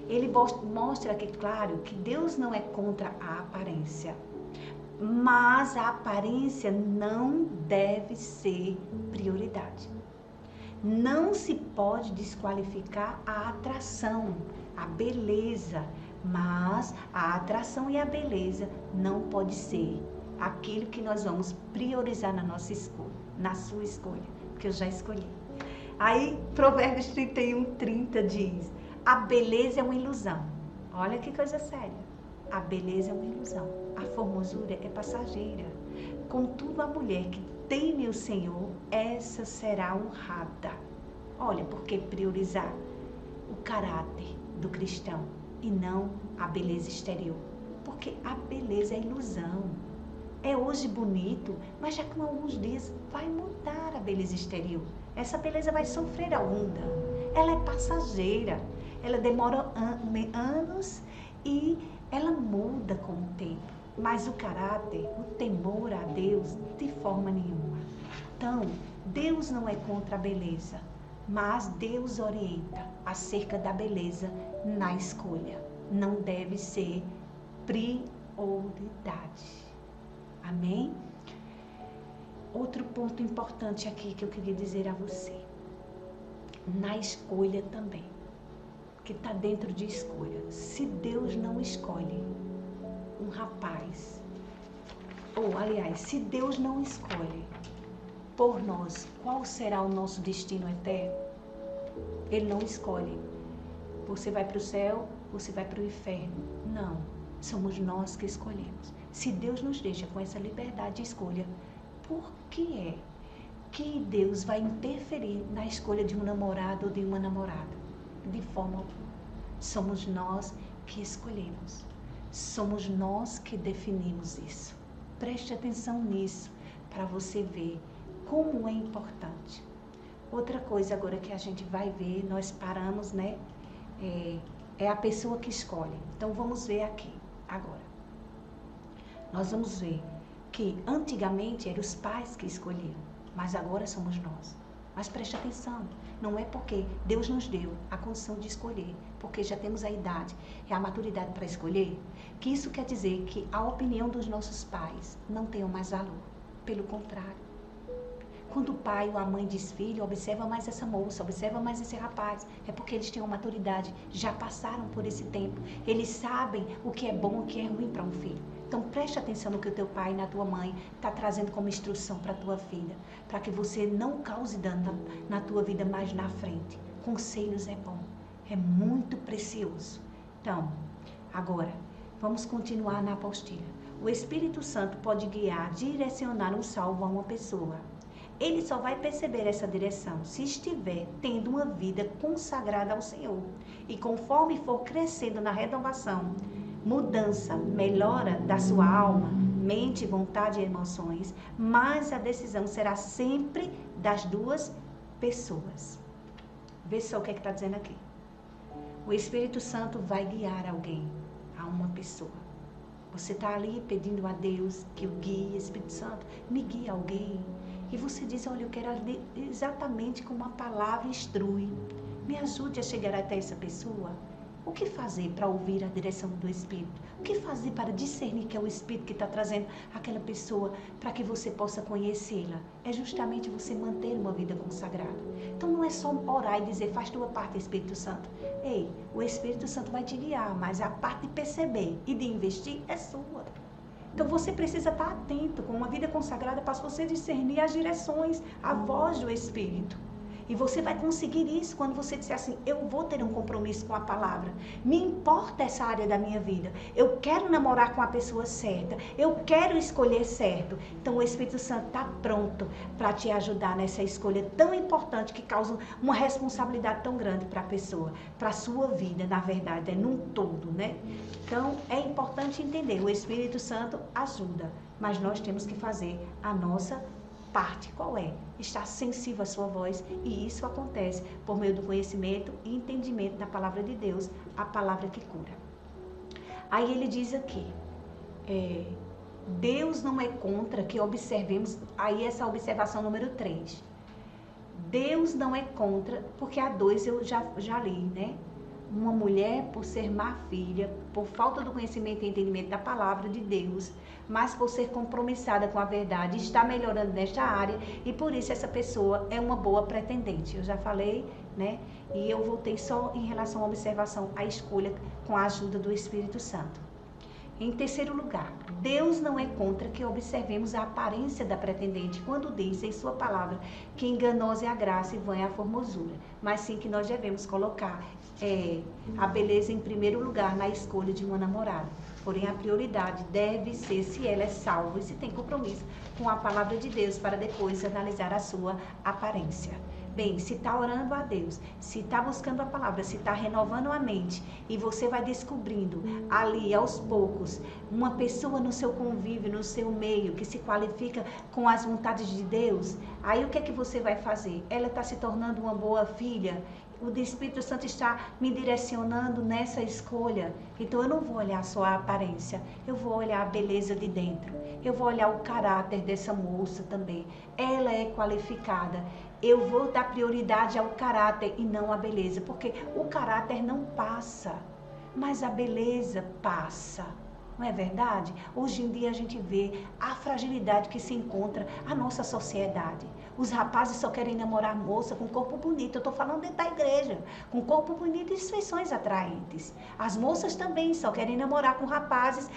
Ele mostra aqui, claro, que Deus não é contra a aparência, mas a aparência não deve ser prioridade. Não se pode desqualificar a atração, a beleza, mas a atração e a beleza não pode ser aquilo que nós vamos priorizar na nossa escolha, na sua escolha, porque eu já escolhi. Aí, Provérbios 31:30 diz, a beleza é uma ilusão. Olha que coisa séria. A beleza é uma ilusão. A formosura é passageira. Contudo, a mulher que teme o Senhor, essa será honrada. Olha, por que priorizar o caráter do cristão e não a beleza exterior? Porque a beleza é ilusão. É hoje bonito, mas já com alguns dias vai mudar a beleza exterior. Essa beleza vai sofrer algum dano. Ela é passageira, ela demora anos e ela muda com o tempo. Mas o caráter, o temor a Deus, de forma nenhuma. Então, Deus não é contra a beleza, mas Deus orienta acerca da beleza na escolha. Não deve ser prioridade. Amém? Outro ponto importante aqui que eu queria dizer a você. Na escolha também. Porque que está dentro de escolha. Se Deus não escolhe um rapaz, ou aliás, se Deus não escolhe por nós qual será o nosso destino eterno, Ele não escolhe. Você vai para o céu, você vai para o inferno. Não, somos nós que escolhemos. Se Deus nos deixa com essa liberdade de escolha, por que é que Deus vai interferir na escolha de um namorado ou de uma namorada? De forma alguma. Somos nós que escolhemos. Somos nós que definimos isso. Preste atenção nisso para você ver como é importante. Outra coisa agora que a gente vai ver, nós paramos, né? É a pessoa que escolhe. Então vamos ver aqui, agora. Nós vamos ver que antigamente eram os pais que escolhiam, mas agora somos nós. Mas preste atenção, não é porque Deus nos deu a condição de escolher, porque já temos a idade e a maturidade para escolher, que isso quer dizer que a opinião dos nossos pais não tem mais valor. Pelo contrário. Quando o pai ou a mãe diz, filho, observa mais essa moça, observa mais esse rapaz, é porque eles têm uma maturidade, já passaram por esse tempo, eles sabem o que é bom e o que é ruim para um filho. Então preste atenção no que o teu pai e na tua mãe está trazendo como instrução para a tua filha, para que você não cause dano na tua vida mais na frente. Conselhos é bom, é muito precioso. Então, agora, vamos continuar na apostila. O Espírito Santo pode guiar, direcionar um salvo a uma pessoa. Ele só vai perceber essa direção se estiver tendo uma vida consagrada ao Senhor. E conforme for crescendo na renovação, mudança, melhora da sua alma, mente, vontade e emoções, mas a decisão será sempre das duas pessoas. Vê só o que está dizendo aqui. O Espírito Santo vai guiar alguém, a uma pessoa. Você está ali pedindo a Deus que o guie, Espírito Santo, me guie alguém. E você diz, olha, eu quero exatamente como a palavra instrui. Me ajude a chegar até essa pessoa. O que fazer para ouvir a direção do Espírito? O que fazer para discernir que é o Espírito que está trazendo aquela pessoa para que você possa conhecê-la? É justamente você manter uma vida consagrada. Então não é só orar e dizer, faz tua parte, Espírito Santo. Ei, o Espírito Santo vai te guiar, mas a parte de perceber e de investir é sua. Então você precisa estar atento com uma vida consagrada para você discernir as direções, a voz do Espírito. E você vai conseguir isso quando você disser assim, eu vou ter um compromisso com a palavra. Me importa essa área da minha vida. Eu quero namorar com a pessoa certa. Eu quero escolher certo. Então o Espírito Santo está pronto para te ajudar nessa escolha tão importante que causa uma responsabilidade tão grande para a pessoa, para a sua vida, na verdade, é num todo, né? Então é importante entender, o Espírito Santo ajuda, mas nós temos que fazer a nossa parte. Qual é? Estar sensível à sua voz, e isso acontece por meio do conhecimento e entendimento da palavra de Deus, a palavra que cura. Aí ele diz aqui, Deus não é contra que observemos, aí essa observação número 3. Deus não é contra, porque a 2 eu já li, né? Uma mulher, por ser má filha, por falta do conhecimento e entendimento da palavra de Deus, mas por ser compromissada com a verdade, está melhorando nesta área, e por isso essa pessoa é uma boa pretendente. Eu já falei, né? E eu voltei só em relação à observação, à escolha com a ajuda do Espírito Santo. Em terceiro lugar, Deus não é contra que observemos a aparência da pretendente quando diz em sua palavra que enganosa é a graça e vã é a formosura, mas sim que nós devemos colocar a beleza em primeiro lugar na escolha de uma namorada. Porém, a prioridade deve ser se ela é salva e se tem compromisso com a palavra de Deus para depois analisar a sua aparência. Bem, se está orando a Deus, se está buscando a palavra, se está renovando a mente e você vai descobrindo ali aos poucos uma pessoa no seu convívio, no seu meio, que se qualifica com as vontades de Deus, aí o que é que você vai fazer? Ela está se tornando uma boa filha? O Espírito Santo está me direcionando nessa escolha. Então eu não vou olhar só a aparência, eu vou olhar a beleza de dentro. Eu vou olhar o caráter dessa moça também. Ela é qualificada. Eu vou dar prioridade ao caráter e não à beleza, porque o caráter não passa, mas a beleza passa. Não é verdade? Hoje em dia a gente vê a fragilidade que se encontra a nossa sociedade. Os rapazes só querem namorar moça com corpo bonito. Eu estou falando dentro da igreja. Com corpo bonito e feições atraentes. As moças também só querem namorar com rapazes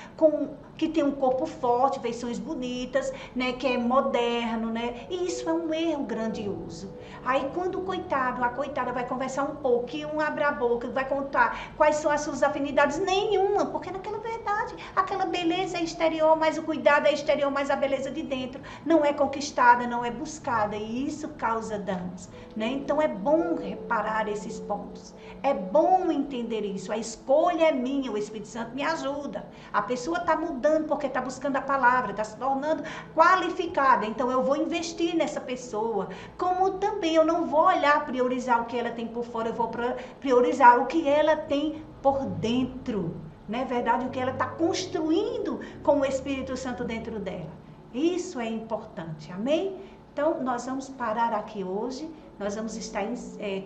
que tem um corpo forte, feições bonitas, né? Que é moderno, né? E isso é um erro grandioso. Aí quando o coitado, a coitada vai conversar um pouco, e um abre a boca, vai contar quais são as suas afinidades, nenhuma, porque naquela verdade, aquela beleza é exterior, mas o cuidado é exterior, mas a beleza de dentro não é conquistada, não é buscada, e isso causa danos, né? Então é bom reparar esses pontos, é bom entender isso, a escolha é minha, o Espírito Santo me ajuda, a pessoa está mudando porque está buscando a palavra, está se tornando qualificada, então eu vou investir nessa pessoa, como também eu não vou olhar, priorizar o que ela tem por fora, eu vou priorizar o que ela tem por dentro, não é verdade? O que ela está construindo com o Espírito Santo dentro dela. Isso é importante, amém? Então, nós vamos parar aqui hoje, nós vamos estar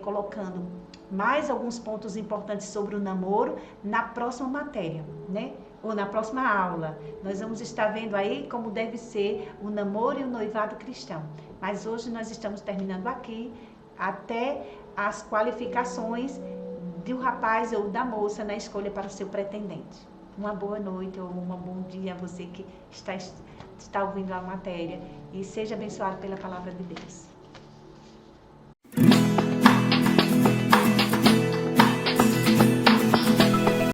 colocando mais alguns pontos importantes sobre o namoro na próxima matéria, né? Ou na próxima aula. Nós vamos estar vendo aí como deve ser o namoro e o noivado cristão. Mas hoje nós estamos terminando aqui até as qualificações do rapaz ou da moça na escolha para o seu pretendente. Uma boa noite ou um bom dia a você que está ouvindo a matéria e seja abençoado pela palavra de Deus.